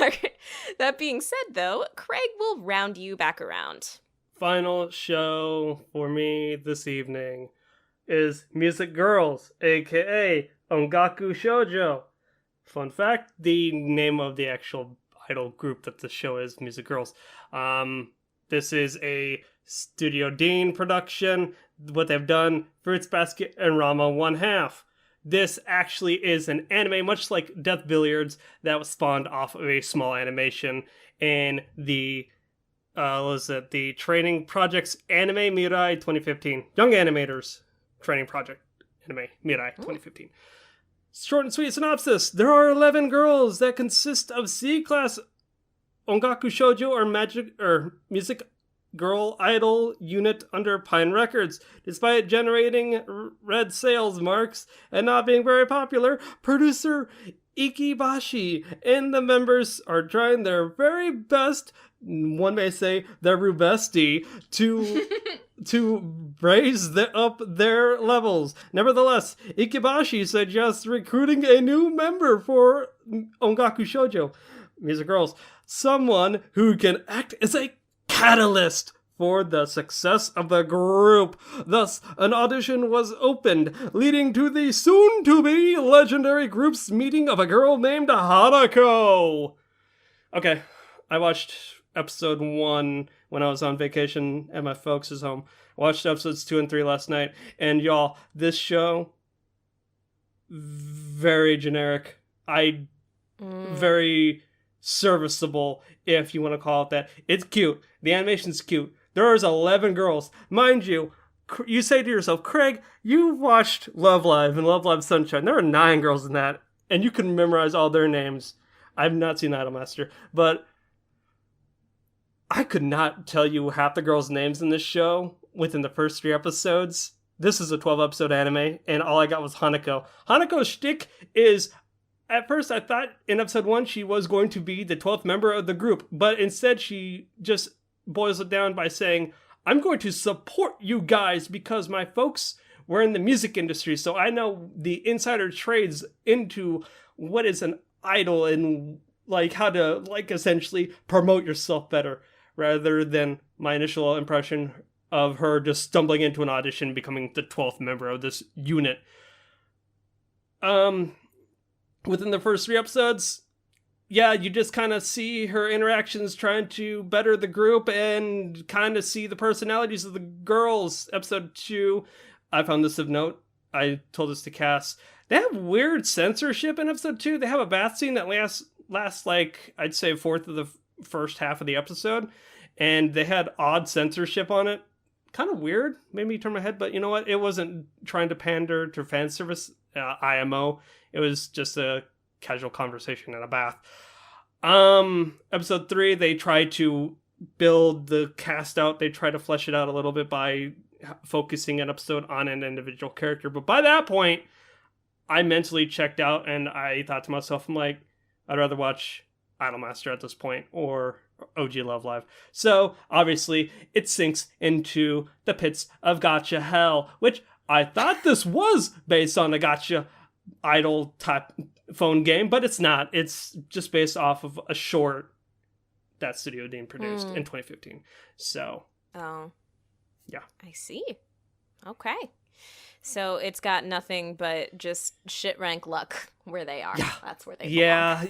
Speaker 5: Okay. That being said, though, Craig will round you back around.
Speaker 1: Final show for me this evening is Music Girls, aka Ongaku Shoujo. Fun fact, the name of the actual idol group that the show is Music Girls. This is a Studio Dean production. What they've done, Fruits Basket and Rama 1/2. This actually is an anime, much like Death Billiards, that was spawned off of a small animation in the, the Training Project's Anime Mirai 2015. Young Animators Training Project Anime Mirai 2015. Short and sweet synopsis. There are 11 girls that consist of C-class Ongaku Shoujo or music girl idol unit under Pine Records. Despite generating red sales marks and not being very popular, producer Ikibashi and the members are trying their very best, one may say their rubesty, to to raise up their levels. Nevertheless, Ikibashi suggests recruiting a new member for Ongaku Shoujo, Music Girls, someone who can act as a catalyst for the success of the group. Thus, an audition was opened, leading to the soon-to-be legendary group's meeting of a girl named Hanako. Okay, I watched episode 1 when I was on vacation at my folks' home. I watched episodes 2 and 3 last night, and y'all, this show, very generic. Very serviceable, if you want to call it that. It's cute. The animation's cute. There's 11 girls. Mind you, you say to yourself, Craig, you watched Love Live and Love Live Sunshine. There are 9 girls in that, and you can memorize all their names. I've not seen Idolmaster, but I could not tell you half the girls' names in this show within the first 3 episodes. This is a 12-episode anime, and all I got was Hanako. Hanako's shtick is, at first I thought in episode 1 she was going to be the 12th member of the group, but instead she just boils it down by saying, I'm going to support you guys because my folks were in the music industry, so I know the insider trades into what is an idol and like how to like essentially promote yourself better, rather than my initial impression of her just stumbling into an audition, becoming the 12th member of this unit. Within the first 3 episodes, yeah, you just kind of see her interactions trying to better the group and kind of see the personalities of the girls. Episode 2, I found this of note. I told this to Cass. They have weird censorship in episode 2. They have a bath scene that lasts like, I'd say, 1/4 of the first half of the episode. And they had odd censorship on it. Kind of weird. Made me turn my head, but you know what? It wasn't trying to pander to fan service, IMO. It was just a casual conversation in a bath. Episode 3, they try to build the cast out. They try to flesh it out a little bit by focusing an episode on an individual character. But by that point, I mentally checked out and I thought to myself, I'm like, I'd rather watch Idolmaster at this point or OG Love Live. So obviously it sinks into the pits of gacha hell, which I thought this was based on a gacha idol type phone game, but it's not. It's just based off of a short that Studio Dean produced in 2015. So
Speaker 5: Oh.
Speaker 1: Yeah.
Speaker 5: I see. Okay. So it's got nothing but just shit rank luck where they are.
Speaker 1: Yeah.
Speaker 5: That's where they belong.
Speaker 1: Yeah,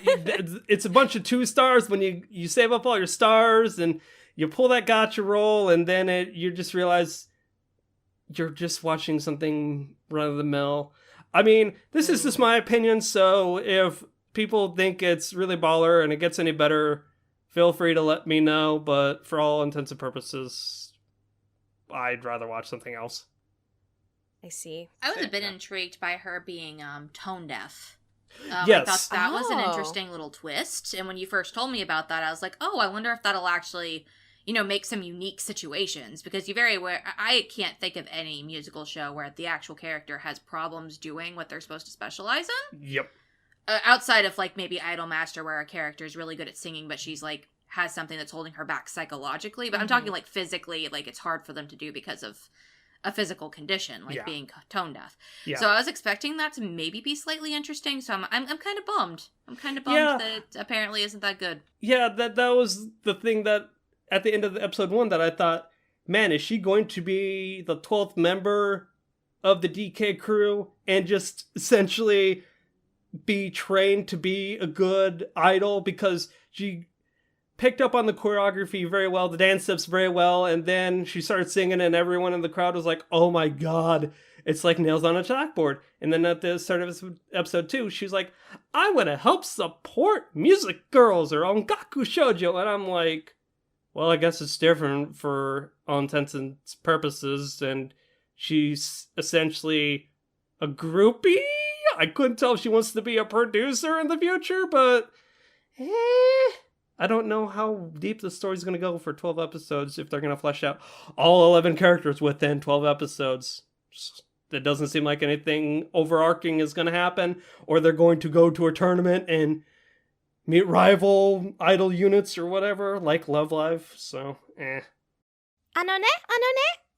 Speaker 1: it's a bunch of 2 stars when you save up all your stars and you pull that gacha roll, and then you just realize you're just watching something run-of-the-mill. I mean, this is just my opinion, so if people think it's really baller and it gets any better, feel free to let me know, but for all intents and purposes, I'd rather watch something else.
Speaker 5: I see.
Speaker 2: I was a bit intrigued by her being tone deaf.
Speaker 1: Yes.
Speaker 2: I thought that was an
Speaker 5: Oh.
Speaker 2: interesting little twist. And when you first told me about that, I was like, oh, I wonder if that'll actually, make some unique situations. Because I can't think of any musical show where the actual character has problems doing what they're supposed to specialize in.
Speaker 1: Yep.
Speaker 2: Outside of, maybe Idolmaster, where a character is really good at singing, but she's, has something that's holding her back psychologically. But I'm talking, physically, it's hard for them to do because of a physical condition, being tone deaf.
Speaker 1: Yeah.
Speaker 2: So I was expecting that to maybe be slightly interesting. So I'm kind of bummed. I'm kind of bummed that it apparently isn't that good.
Speaker 1: Yeah, that was the thing that at the end of the episode 1 that I thought, man, is she going to be the 12th member of the DK crew and just essentially be trained to be a good idol because she picked up on the choreography very well, the dance steps very well, and then she started singing and everyone in the crowd was like, oh my god, it's like nails on a chalkboard. And then at the start of episode 2, she's like, I want to help support music girls or ongaku shoujo. And I'm like, well, I guess it's different for all intents and purposes, and she's essentially a groupie? I couldn't tell if she wants to be a producer in the future, but I don't know how deep the story's going to go for 12 episodes if they're going to flesh out all 11 characters within 12 episodes. It doesn't seem like anything overarching is going to happen, or they're going to go to a tournament and meet rival idol units or whatever, like Love Live, so,
Speaker 5: あのね、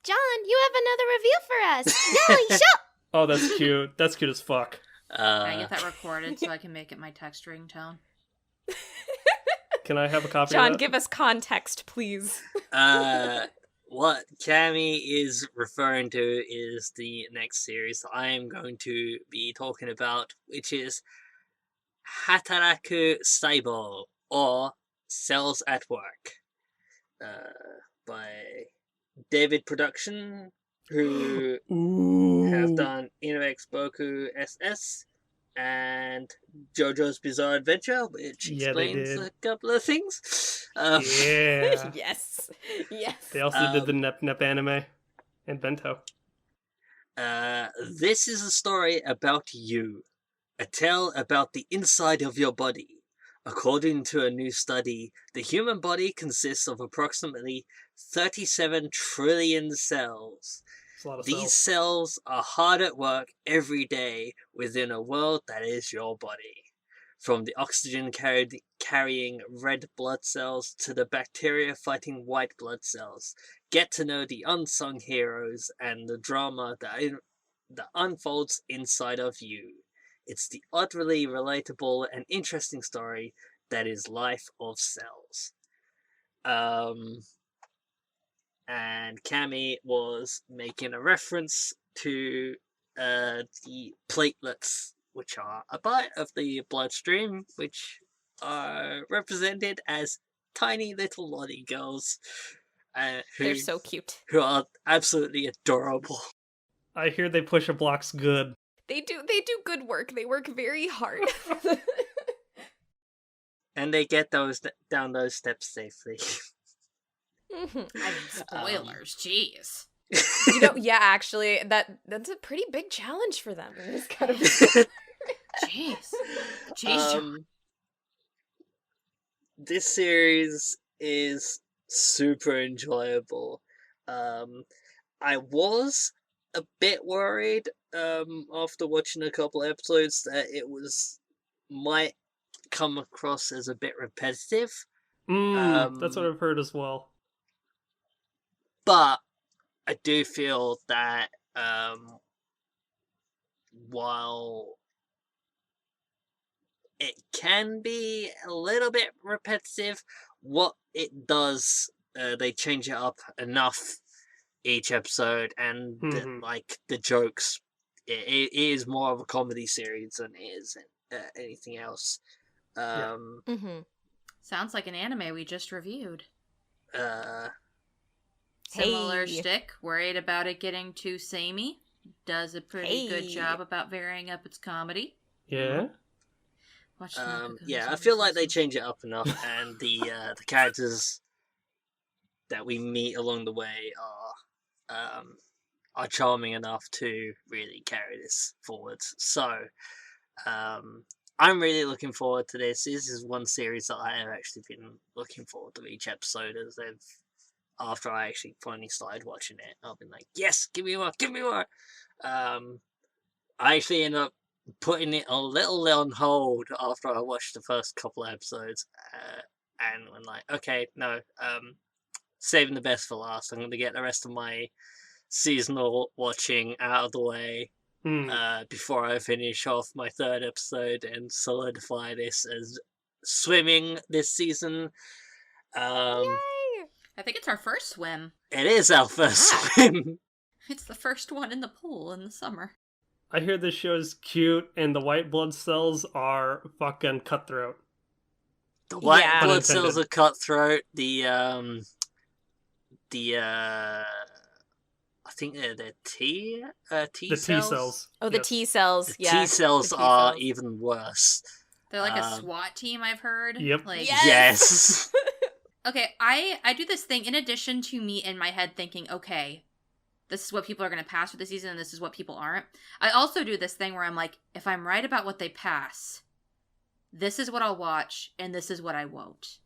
Speaker 5: John, you have another review for us. Yay, show!
Speaker 1: Oh, that's cute. That's cute as fuck.
Speaker 2: Can I get that recorded so I can make it my text ringtone?
Speaker 1: Can I have a copy
Speaker 5: John,
Speaker 1: of that?
Speaker 5: give us context, please.
Speaker 3: What Cami is referring to is the next series I am going to be talking about, which is Hataraku Saibo, or Cells at Work, by David Production, who have
Speaker 1: Ooh.
Speaker 3: done Inox Boku SS and JoJo's Bizarre Adventure, which
Speaker 1: Yeah, they
Speaker 3: explains
Speaker 1: did.
Speaker 3: a couple of things.
Speaker 1: Yeah.
Speaker 5: Yes. Yes.
Speaker 1: They also did the Nep Nep anime and Bento.
Speaker 3: This is a story about you. A tale about the inside of your body. According to a new study, the human body consists of approximately 37 trillion cells.
Speaker 1: It's a lot of
Speaker 3: These
Speaker 1: cells.
Speaker 3: cells are hard at work every day within a world that is your body. From the oxygen carrying red blood cells to the bacteria fighting white blood cells. Get to know the unsung heroes and the drama that unfolds inside of you. It's the oddly relatable and interesting story that is Life of Cells. And Cami was making a reference to the platelets, which are a part of the bloodstream, which are represented as tiny little lolly girls.
Speaker 5: They're so cute.
Speaker 3: Who are absolutely adorable.
Speaker 1: I hear they push a blocks good.
Speaker 5: They do good work. They work very hard.
Speaker 3: And they get down those steps safely.
Speaker 5: Mhm.
Speaker 2: I mean, spoilers, jeez.
Speaker 5: You know, yeah, actually, that's a pretty big challenge for them. It's kind of
Speaker 2: Jeez. Jeez.
Speaker 3: This series is super enjoyable. I was a bit worried after watching a couple episodes that it might come across as a bit repetitive.
Speaker 1: That's what I've heard as well.
Speaker 3: But I do feel that while it can be a little bit repetitive, what it does, they change it up enough each episode, and the jokes, it is more of a comedy series than it is anything else.
Speaker 2: Sounds like an anime we just reviewed.
Speaker 5: Hey.
Speaker 2: Similar shtick, worried about it getting too samey. Does a pretty good job about varying up its comedy.
Speaker 1: Yeah.
Speaker 3: I feel like they change it up enough, and the characters that we meet along the way are charming enough to really carry this forward. So, I'm really looking forward to this. This is one series that I have actually been looking forward to each episode after I actually finally started watching it. I've been like, yes, give me more, give me more. I actually ended up putting it a little on hold after I watched the first couple of episodes, and I'm like, okay, no, saving the best for last. I'm going to get the rest of my seasonal watching out of the way before I finish off my third episode and solidify this as swimming this season.
Speaker 2: I think it's our first swim.
Speaker 3: It is our first swim.
Speaker 2: It's the first one in the pool in the summer.
Speaker 1: I hear this show is cute, and the white blood cells are fucking cutthroat.
Speaker 3: The white
Speaker 5: Yeah.
Speaker 3: blood cells are cutthroat. I think they're the T
Speaker 1: The T cells.
Speaker 5: Oh, the
Speaker 1: Yes.
Speaker 5: T cells.
Speaker 3: The
Speaker 5: Yeah.
Speaker 3: T cells
Speaker 5: the T
Speaker 3: are
Speaker 5: cells.
Speaker 3: even worse.
Speaker 2: They're like a SWAT team, I've heard.
Speaker 1: Yep.
Speaker 2: Like,
Speaker 5: Yes.
Speaker 3: Yes.
Speaker 2: Okay, I do this thing in addition to me in my head thinking, okay, this is what people are going to pass for the season and this is what people aren't. I also do this thing where I'm like, if I'm right about what they pass, this is what I'll watch and this is what I won't.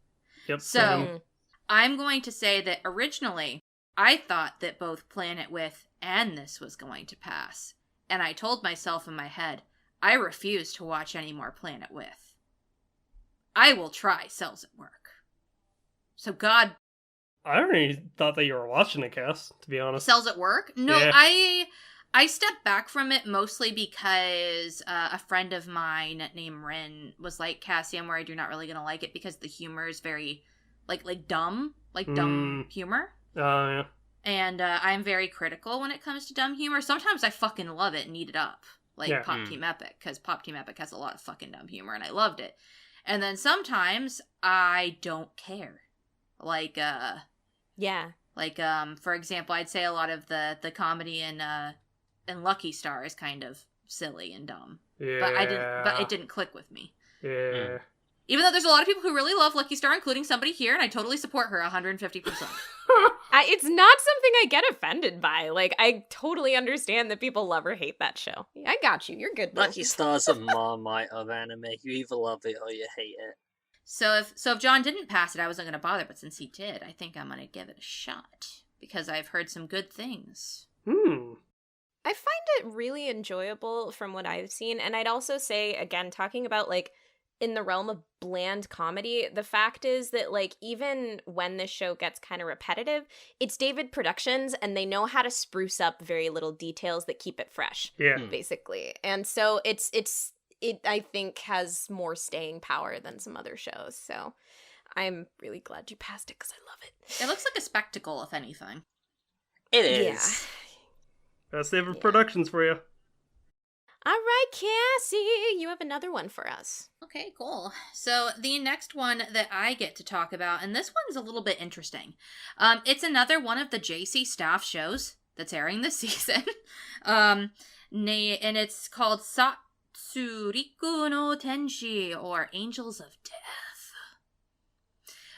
Speaker 1: Yep.
Speaker 2: So I'm going to say that originally I thought that both Planet With and this was going to pass. And I told myself in my head, I refuse to watch any more Planet With. I will try Cells at Work. So God
Speaker 1: I already thought that you were watching it, Cass, to be honest.
Speaker 2: Cells at work? No,
Speaker 1: Yeah.
Speaker 2: I stepped back from it mostly because a friend of mine named Rin was like, Cassie, I'm worried you're not really gonna like it because the humor is very like dumb humor.
Speaker 1: Oh, yeah.
Speaker 2: And I'm very critical when it comes to dumb humor. Sometimes I fucking love it and eat it up, like
Speaker 1: Yeah.
Speaker 2: Pop Team Epic, because Pop Team Epic has a lot of fucking dumb humor, and I loved it. And then sometimes I don't care, like for example, I'd say a lot of the comedy in Lucky Star is kind of silly and dumb,
Speaker 1: Yeah.
Speaker 2: but it didn't click with me.
Speaker 1: Yeah.
Speaker 2: Even though there's a lot of people who really love Lucky Star, including somebody here, and I totally support her 150%.
Speaker 5: It's not something I get offended by. Like, I totally understand that people love or hate that show. I got you. You're good, bro.
Speaker 3: Lucky Star's a marmite of anime. You either love it or you hate it.
Speaker 2: So if John didn't pass it, I wasn't going to bother, but since he did, I think I'm going to give it a shot, because I've heard some good things.
Speaker 5: I find it really enjoyable from what I've seen, and I'd also say, again, talking about, like, in the realm of bland comedy, the fact is that, like, even when this show gets kind of repetitive, it's David Productions, and they know how to spruce up very little details that keep it fresh.
Speaker 1: Yeah.
Speaker 5: Basically. And so it I think has more staying power than some other shows. So I'm really glad you passed it because I love it.
Speaker 2: It looks like a spectacle, if anything.
Speaker 3: It is.
Speaker 1: That's David Productions for you.
Speaker 5: All right, Cassie, you have another one for us.
Speaker 2: Okay, cool. So the next one that I get to talk about, and this one's a little bit interesting. It's another one of the JC staff shows that's airing this season. And it's called Satsuriku no Tenshi, or Angels of Death.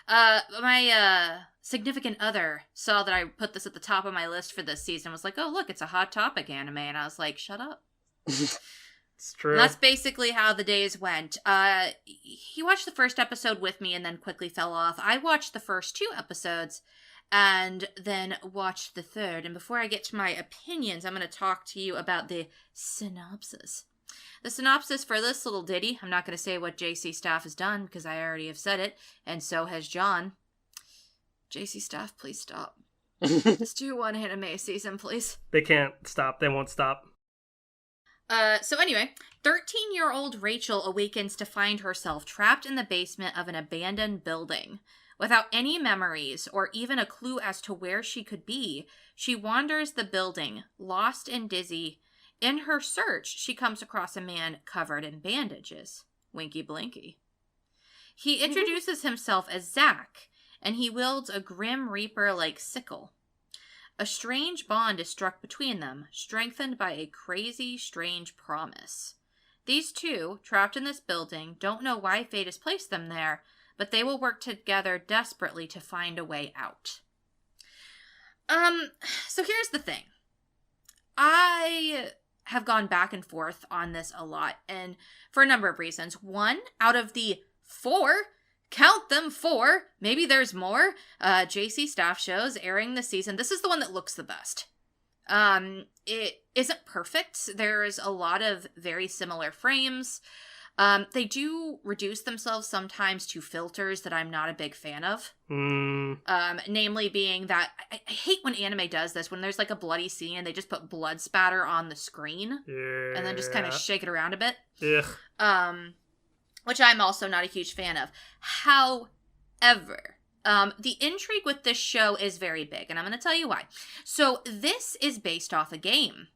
Speaker 2: My significant other saw that I put this at the top of my list for this season, was like, oh, look, it's a Hot Topic anime. And I was like, shut up.
Speaker 1: It's true.
Speaker 2: And that's basically how the days went. He watched the first episode with me and then quickly fell off. I watched the first 2 episodes and then watched the third. And before I get to my opinions, I'm going to talk to you about the synopsis. The synopsis for this little ditty, I'm not going to say what JC Staff has done because I already have said it, and so has John. JC Staff, please stop. Let's do one anime season, please.
Speaker 1: They can't stop. They won't stop.
Speaker 2: So anyway, 13-year-old Rachel awakens to find herself trapped in the basement of an abandoned building. Without any memories or even a clue as to where she could be, she wanders the building, lost and dizzy. In her search, she comes across a man covered in bandages. Winky blinky. He introduces himself as Zack, and he wields a Grim Reaper-like sickle. A strange bond is struck between them, strengthened by a crazy, strange promise. These two, trapped in this building, don't know why fate has placed them there, but they will work together desperately to find a way out. So here's the thing. I have gone back and forth on this a lot, and for a number of reasons. One, out of the 4, count them 4, maybe there's more, JC staff shows airing this season, this is the one that looks the best. It isn't perfect. There's a lot of very similar frames. They do reduce themselves sometimes to filters that I'm not a big fan of. Namely being that I hate when anime does this, when there's like a bloody scene and they just put blood spatter on the screen.
Speaker 1: Yeah.
Speaker 2: And then just kind of shake it around a bit.
Speaker 1: Ugh.
Speaker 2: Which I'm also not a huge fan of. However, the intrigue with this show is very big, and I'm going to tell you why. So this is based off a game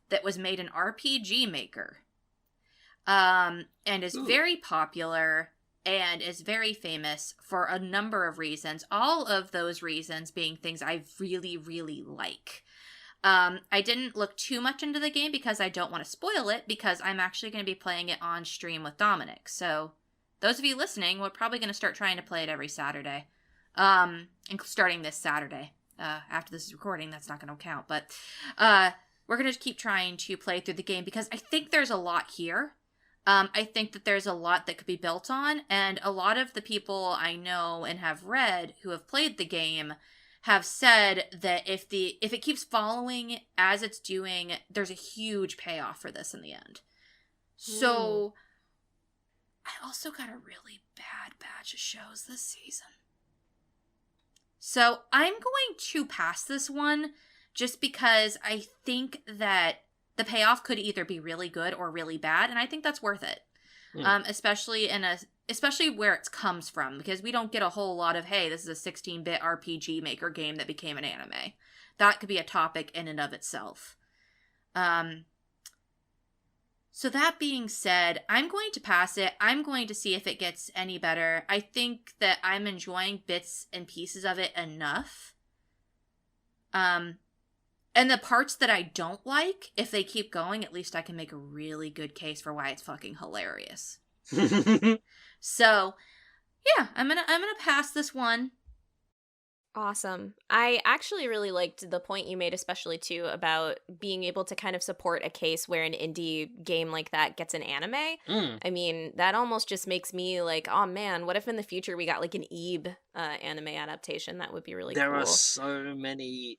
Speaker 2: that was made in RPG Maker, and is very popular and is very famous for a number of reasons. All of those reasons being things I really, really like. I didn't look too much into the game because I don't want to spoil it, because I'm actually going to be playing it on stream with Dominic. So those of you listening, we're probably going to start trying to play it every Saturday. Starting this Saturday. After this is recording, that's not going to count. But we're going to keep trying to play through the game because I think there's a lot here. I think that there's a lot that could be built on. And a lot of the people I know and have read who have played the game have said that if it keeps following as it's doing, there's a huge payoff for this in the end. So I also got a really bad batch of shows this season. So I'm going to pass this one just because I think that the payoff could either be really good or really bad, and I think that's worth it. Especially where it comes from, because we don't get a whole lot of, hey, this is a 16-bit RPG Maker game that became an anime. That could be a topic in and of itself. So that being said, I'm going to pass it. I'm going to see if it gets any better. I think that I'm enjoying bits and pieces of it enough. And the parts that I don't like, if they keep going, at least I can make a really good case for why it's fucking hilarious. So, yeah, I'm gonna pass this one.
Speaker 5: Awesome. I actually really liked the point you made, especially too, about being able to kind of support a case where an indie game like that gets an anime. I mean, that almost just makes me like, oh man, what if in the future we got like an Ebe anime adaptation? That would be really cool.
Speaker 3: There are so many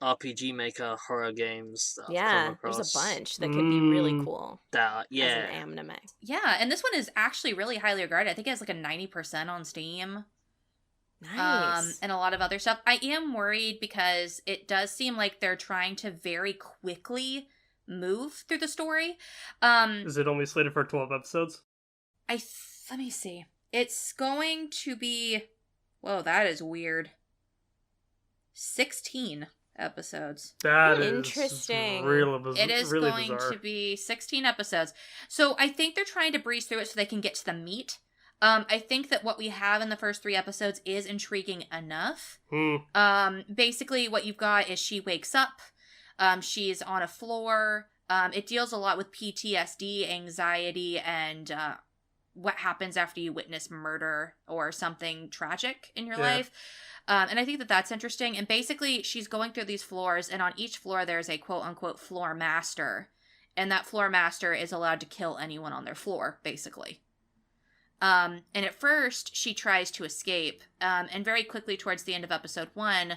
Speaker 3: RPG Maker horror games that I've come across.
Speaker 5: There's a bunch that could be really cool.
Speaker 3: That,
Speaker 5: as an anime.
Speaker 2: Yeah, and this one is actually really highly regarded. I think it has like a 90% on Steam.
Speaker 5: Nice.
Speaker 2: And a lot of other stuff. I am worried because it does seem like they're trying to very quickly move through the story.
Speaker 1: Is it only slated for 12 episodes?
Speaker 2: Let me see. It's going to be... Whoa, that is weird. 16 episodes.
Speaker 1: That is
Speaker 5: interesting.
Speaker 2: It is
Speaker 1: really
Speaker 2: going
Speaker 1: bizarre.
Speaker 2: to be 16 episodes. So I think they're trying to breeze through it so they can get to the meat. I think that what we have in the first 3 episodes is intriguing enough. Basically, what you've got is she wakes up. She's on a floor. It deals a lot with PTSD, anxiety, and what happens after you witness murder or something tragic in your life. And I think that that's interesting. And basically, she's going through these floors, and on each floor there's a quote-unquote floor master. And that floor master is allowed to kill anyone on their floor, basically. And at first, she tries to escape, and very quickly towards the end of episode 1,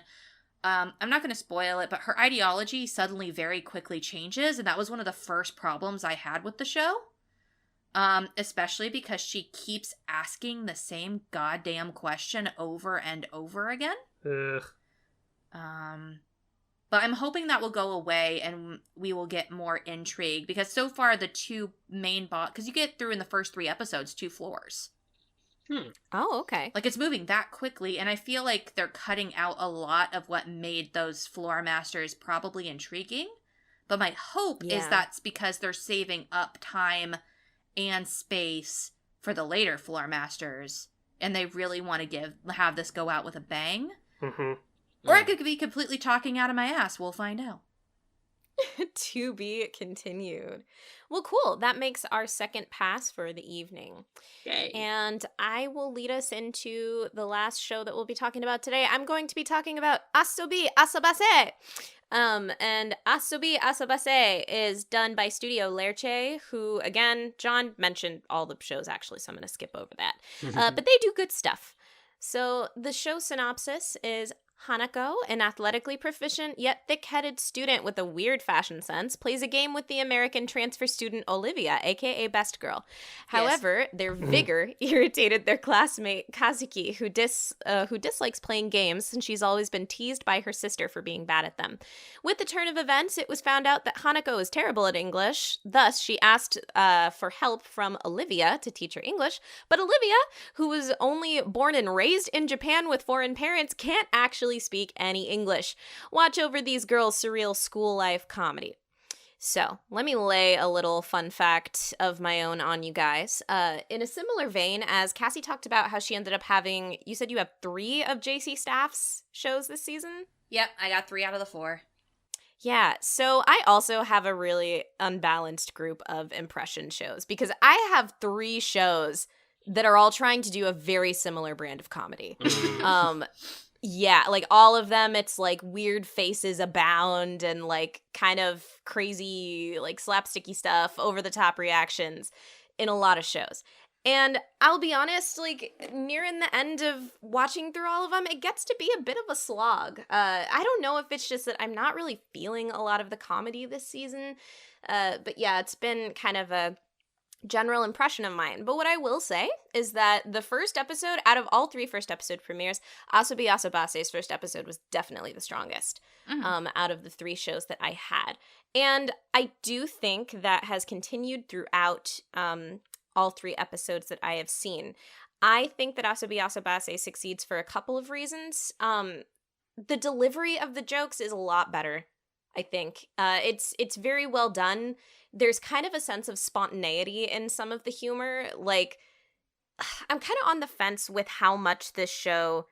Speaker 2: I'm not going to spoil it, but her ideology suddenly very quickly changes, and that was one of the first problems I had with the show, especially because she keeps asking the same goddamn question over and over again.
Speaker 1: Ugh.
Speaker 2: But I'm hoping that will go away and we will get more intrigue, because so far the 2 main because you get through in the first 3 episodes 2 floors.
Speaker 5: Oh, okay.
Speaker 2: Like, it's moving that quickly, and I feel like they're cutting out a lot of what made those floor masters probably intriguing. But my hope is that's because they're saving up time and space for the later floor masters, and they really want to have this go out with a bang. Or I could be completely talking out of my ass. We'll find out.
Speaker 5: To be continued. Well, cool. That makes our second pass for the evening.
Speaker 3: Yay.
Speaker 5: And I will lead us into the last show that we'll be talking about today. I'm going to be talking about Asobi Asobase. And Asobi Asobase is done by Studio Lerche, who, again, John mentioned all the shows actually, so I'm going to skip over that. But they do good stuff. So the show synopsis is Hanako, an athletically proficient yet thick-headed student with a weird fashion sense, plays a game with the American transfer student Olivia, aka Best Girl. However, their vigor irritated their classmate Kazuki, who dislikes playing games, and she's always been teased by her sister for being bad at them. With the turn of events, it was found out that Hanako is terrible at English. Thus, she asked for help from Olivia to teach her English, but Olivia, who was only born and raised in Japan with foreign parents, can't actually speak any English. Watch over these girls' surreal school life comedy. So, let me lay a little fun fact of my own on you guys. In a similar vein, as Cassie talked about how she ended up having, you said you have 3 of JC Staff's shows this season?
Speaker 2: Yep, I got 3 out of the 4.
Speaker 5: Yeah, so I also have a really unbalanced group of impression shows, because I have 3 shows that are all trying to do a very similar brand of comedy. Yeah, like all of them, it's like weird faces abound and like kind of crazy, like slapsticky stuff, over the top reactions in a lot of shows. And I'll be honest, like nearing the end of watching through all of them, it gets to be a bit of a slog. I don't know if it's just that I'm not really feeling a lot of the comedy this season. But yeah, it's been kind of a general impression of mine. But what I will say is that the first episode, out of all 3 first episode premieres, Asobi Asobase's first episode was definitely the strongest out of the 3 shows that I had. And I do think that has continued throughout all 3 episodes that I have seen. I think that Asobi Asobase succeeds for a couple of reasons. The delivery of the jokes is a lot better, I think. It's very well done. There's kind of a sense of spontaneity in some of the humor. Like, I'm kind of on the fence with how much this show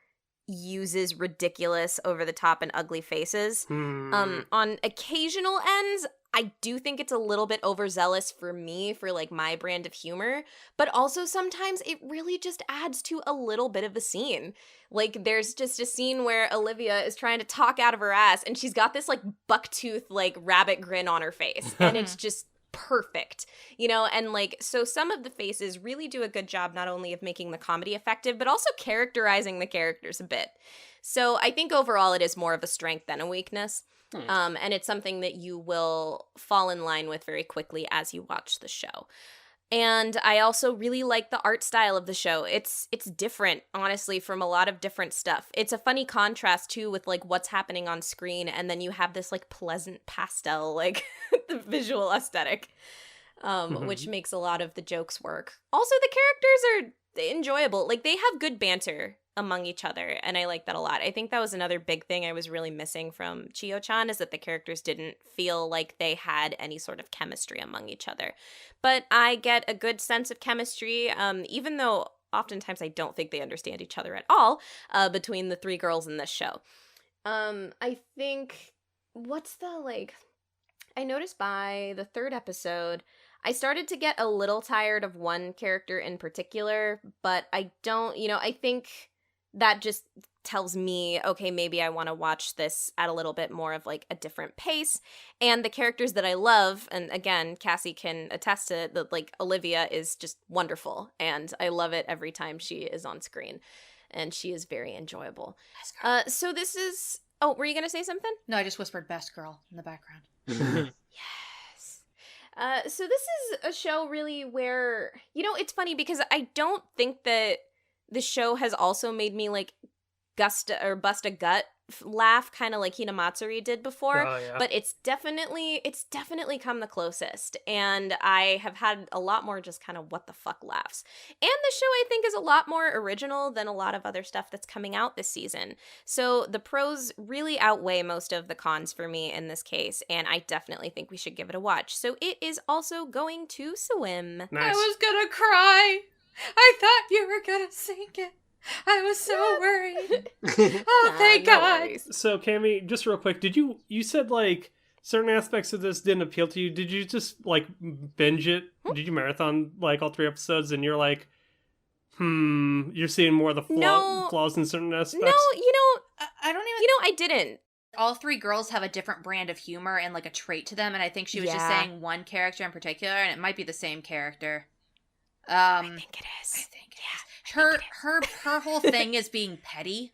Speaker 5: uses ridiculous, over-the-top, and ugly faces. On occasional ends, I do think it's a little bit overzealous for me, for, like, my brand of humor. But also sometimes it really just adds to a little bit of the scene. Like, there's just a scene where Olivia is trying to talk out of her ass, and she's got this, like, bucktooth, like, rabbit grin on her face. And it's just perfect, you know? And, like, so some of the faces really do a good job not only of making the comedy effective, but also characterizing the characters a bit. So I think overall it is more of a strength than a weakness. And it's something that you will fall in line with very quickly as you watch the show. And I also really like the art style of the show. It's different, honestly, from a lot of different stuff. It's a funny contrast, too, with, like, what's happening on screen, and then you have this, like, pleasant pastel, like, the visual aesthetic, which makes a lot of the jokes work. Also, the characters are enjoyable. Like, they have good banter among each other, and I like that a lot. I think that was another big thing I was really missing from Chio-chan, is that the characters didn't feel like they had any sort of chemistry among each other. But I get a good sense of chemistry, even though oftentimes I don't think they understand each other at all, between the 3 girls in this show. I think, I noticed by the 3rd episode, I started to get a little tired of one character in particular, but I don't, I think that just tells me, okay, maybe I want to watch this at a little bit more of, like, a different pace. And the characters that I love, and again, Cassie can attest to it, that, like, Olivia is just wonderful, and I love it every time she is on screen, and she is very enjoyable. So this is, were you gonna say something?
Speaker 2: No, I just whispered best girl in the background.
Speaker 5: Yes. So this is a show really where, it's funny because I don't think that the show has also made me, like, bust a gut laugh, kind of like Hinamatsuri did before. But it's definitely come the closest, and I have had a lot more just kind of what the fuck laughs. And the show, I think, is a lot more original than a lot of other stuff that's coming out this season. So the pros really outweigh most of the cons for me in this case, and I definitely think we should give it a watch. So it is also going to swim.
Speaker 1: Nice.
Speaker 2: I was gonna cry. I thought you were gonna sing it. I was so worried. Oh, thank God.
Speaker 5: Worries.
Speaker 1: So, Cami, just real quick, you said, like, certain aspects of this didn't appeal to you. Did you just, like, binge it? Did you marathon, like, all 3 episodes and you're like, you're seeing more of the flaws in certain aspects?
Speaker 5: No,
Speaker 2: I don't even...
Speaker 5: I didn't.
Speaker 2: All 3 girls have a different brand of humor and, like, a trait to them, and I think she was just saying one character in particular, and it might be the same character.
Speaker 5: I think it is.
Speaker 2: I think it is. Her whole thing is being petty.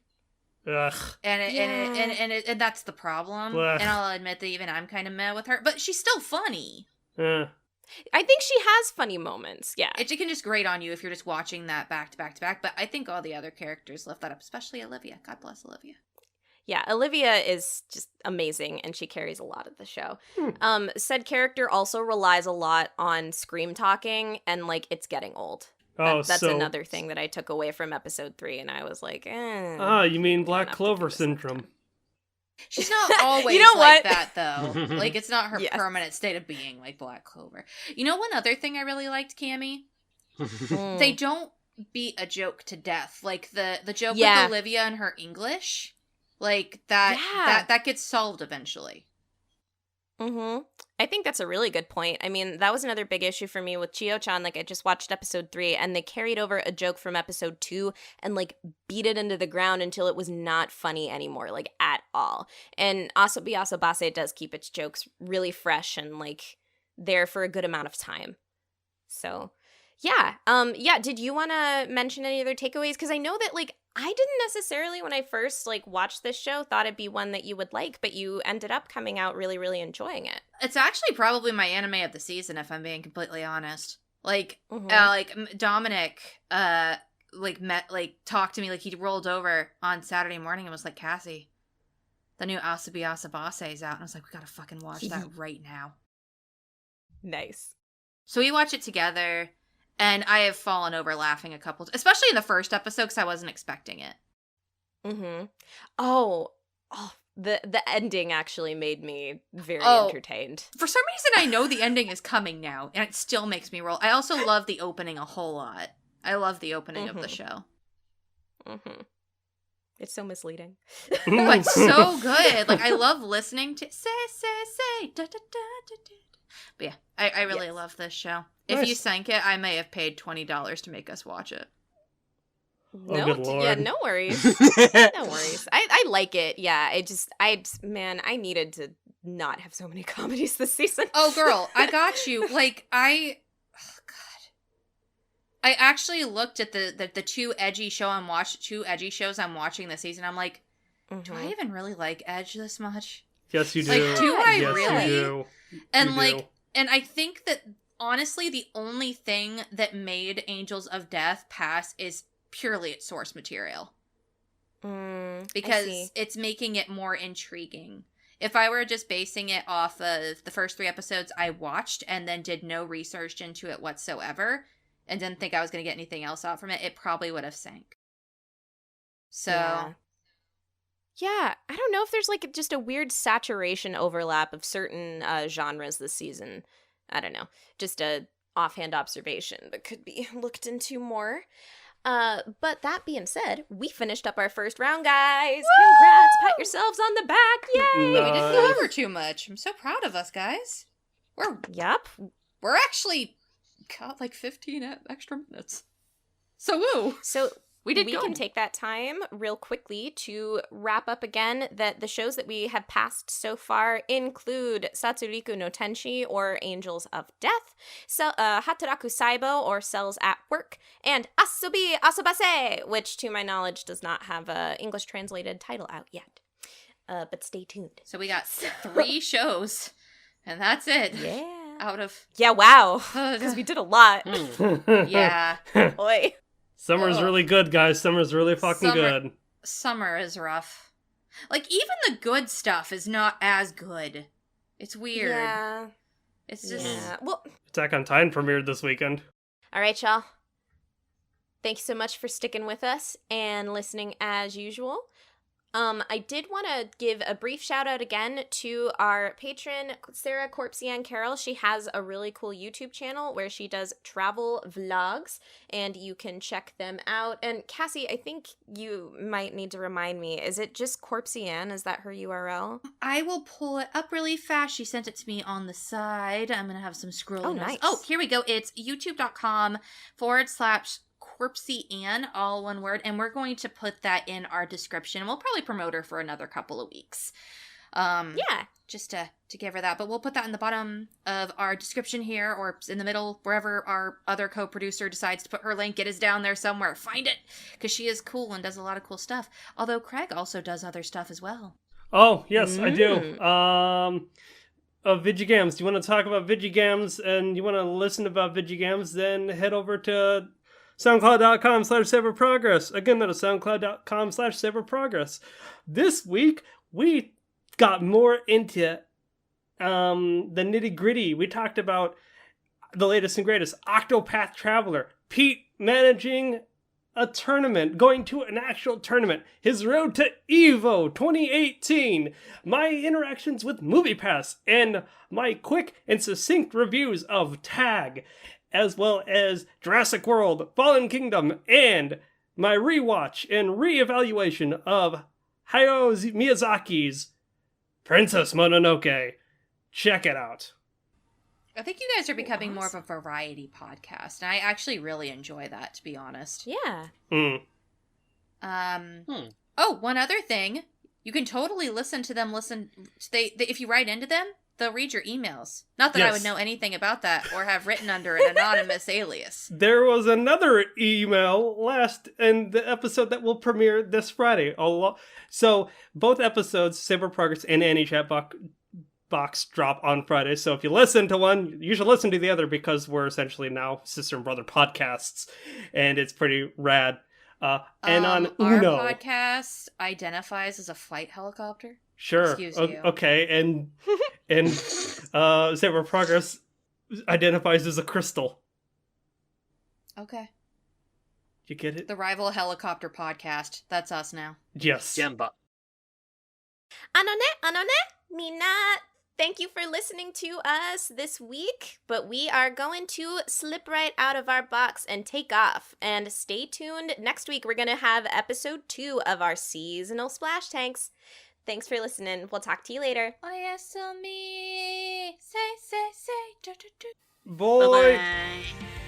Speaker 1: Ugh.
Speaker 2: And that's the problem.
Speaker 1: Ugh.
Speaker 2: And I'll admit that even I'm kind of mad with her, but she's still funny.
Speaker 1: Eh.
Speaker 5: I think she has funny moments. Yeah.
Speaker 2: It can just grate on you if you're just watching that back to back to back, but I think all the other characters lift that up, especially Olivia. God bless Olivia.
Speaker 5: Yeah, Olivia is just amazing, and she carries a lot of the show. Said character also relies a lot on scream talking, and, like, it's getting old. That's another thing that I took away from episode 3, and I was like,
Speaker 1: you mean Black Clover syndrome.
Speaker 2: She's not always like that, though. Like, it's not her permanent state of being like Black Clover. You know, one other thing I really liked, Cami? They don't beat a joke to death. Like, the joke with Olivia and her English... Like, that gets solved eventually.
Speaker 5: I think that's a really good point. I mean, that was another big issue for me with Chio-chan. Like, I just watched episode 3, and they carried over a joke from episode 2 and, like, beat it into the ground until it was not funny anymore, like, at all. And Asobi Asobase does keep its jokes really fresh and, like, there for a good amount of time. So, yeah. Did you want to mention any other takeaways? Because I know that, like, I didn't necessarily, when I first, like, watched this show, thought it'd be one that you would like, but you ended up coming out really, really enjoying it.
Speaker 2: It's actually probably my anime of the season, if I'm being completely honest. Like, Dominic, talked to me, like, he rolled over on Saturday morning and was like, Cassie, the new Asabi Asabase is out. And I was like, we gotta fucking watch that right now.
Speaker 5: Nice.
Speaker 2: So we watch it together, and I have fallen over laughing a couple, especially in the first episode, because I wasn't expecting it.
Speaker 5: Mm-hmm. Oh, the ending actually made me very entertained.
Speaker 2: For some reason, I know the ending is coming now, and it still makes me roll. I also love the opening a whole lot. I love the opening of the show.
Speaker 5: Mm-hmm. It's so misleading.
Speaker 2: But so good. Like, I love listening to say, da, da, da, da, da. But yeah, I really love this show. If
Speaker 1: Nice.
Speaker 2: you sank it, I may have paid $20 to make us watch it.
Speaker 5: No,
Speaker 1: good lord.
Speaker 5: yeah, no worries. No worries. I like it. Yeah, I needed to not have so many comedies this season.
Speaker 2: Oh, girl, I got you. Like, I actually looked at the two edgy shows I'm watching this season. I'm like, do I even really like Edge this much?
Speaker 1: Yes, you do.
Speaker 2: Like, do I
Speaker 1: yes,
Speaker 2: really?
Speaker 1: You do.
Speaker 2: And
Speaker 1: You
Speaker 2: like,
Speaker 1: do.
Speaker 2: and I think that honestly, the only thing that made Angels of Death pass is purely its source material. Because it's making it more intriguing. If I were just basing it off of the first 3 episodes I watched and then did no research into it whatsoever and didn't think I was going to get anything else out from it, it probably would have sank. So...
Speaker 5: Yeah, I don't know if there's like just a weird saturation overlap of certain genres this season. I don't know. Just a offhand observation that could be looked into more. But that being said, we finished up our first round, guys.
Speaker 2: Woo!
Speaker 5: Congrats! Pat yourselves on the back. Yay!
Speaker 2: We didn't go over too much. I'm so proud of us, guys.
Speaker 5: Yep.
Speaker 2: We're actually got like 15 extra minutes. So woo!
Speaker 5: So
Speaker 2: we
Speaker 5: can take that time real quickly to wrap up again that the shows that we have passed so far include Satsuriku no Tenshi, or Angels of Death, Hataraku Saibo, or Cells at Work, and Asobi Asobase, which to my knowledge does not have a English translated title out yet. But stay tuned.
Speaker 2: So we got 3 shows, and that's it.
Speaker 5: Yeah.
Speaker 2: Out of...
Speaker 5: Yeah, wow. Because we did a lot.
Speaker 2: Yeah.
Speaker 5: Boy.
Speaker 1: Summer's really good, guys. Summer's really fucking good.
Speaker 2: Summer is rough. Like, even the good stuff is not as good. It's weird.
Speaker 5: Yeah.
Speaker 2: It's just...
Speaker 5: Yeah. Well,
Speaker 1: Attack on Titan premiered this weekend.
Speaker 5: all right, y'all. Thank you so much for sticking with us and listening as usual. I did want to give a brief shout out again to our patron, Sarah Corpsian Carroll. She has a really cool YouTube channel where she does travel vlogs, and you can check them out. And Cassie, I think you might need to remind me, is it just Corpsian? Is that her URL?
Speaker 2: I will pull it up really fast. She sent it to me on the side. I'm going to have some scrolling.
Speaker 5: Oh, nice.
Speaker 2: Oh, here we go. It's youtube.com/Corpsy-Ann, all one word, and we're going to put that in our description. We'll probably promote her for another couple of weeks.
Speaker 5: Yeah.
Speaker 2: Just to give her that, but we'll put that in the bottom of our description here, or in the middle, wherever our other co-producer decides to put her link. It is down there somewhere. Find it, because she is cool and does a lot of cool stuff. Although Craig also does other stuff as well.
Speaker 1: Oh, yes, I do. Vigigams. Do you want to talk about Vigigams and you want to listen about Vigigams, then head over to soundcloud.com/saberprogress. Again, that is soundcloud.com/saberprogress. This week, we got more into the nitty gritty. We talked about the latest and greatest, Octopath Traveler, Pete managing a tournament, going to an actual tournament, his road to EVO 2018, my interactions with MoviePass, and my quick and succinct reviews of Tag, as well as Jurassic World, Fallen Kingdom, and my rewatch and reevaluation of Hayao Miyazaki's Princess Mononoke. Check it out.
Speaker 2: I think you guys are becoming more of a variety podcast, and I actually really enjoy that, to be honest.
Speaker 5: Yeah.
Speaker 2: Oh, one other thing. You can totally listen to them. They if you write into them, they'll read your emails. Not that I would know anything about that or have written under an anonymous alias.
Speaker 1: There was another email last in the episode that will premiere this Friday. So both episodes, Saber Progress and Annie Chatbot, box drop on Friday. So if you listen to one, you should listen to the other because we're essentially now sister and brother podcasts, and it's pretty rad. And on Uno,
Speaker 2: our podcast identifies as a flight helicopter.
Speaker 1: sure,
Speaker 2: Excuse you.
Speaker 1: okay, and Zebra Progress identifies as a crystal.
Speaker 2: Okay.
Speaker 1: You get it?
Speaker 2: The rival helicopter podcast. That's us now.
Speaker 1: Yes.
Speaker 3: Jamba.
Speaker 5: あのね、みんな、thank you for listening to us this week, but we are going to slip right out of our box and take off. And stay tuned. Next week, we're going to have episode 2 of our seasonal splash tanks. Thanks for listening. We'll talk to you later.
Speaker 2: Oyasumi. Say.
Speaker 1: Boy.
Speaker 3: Bye-bye.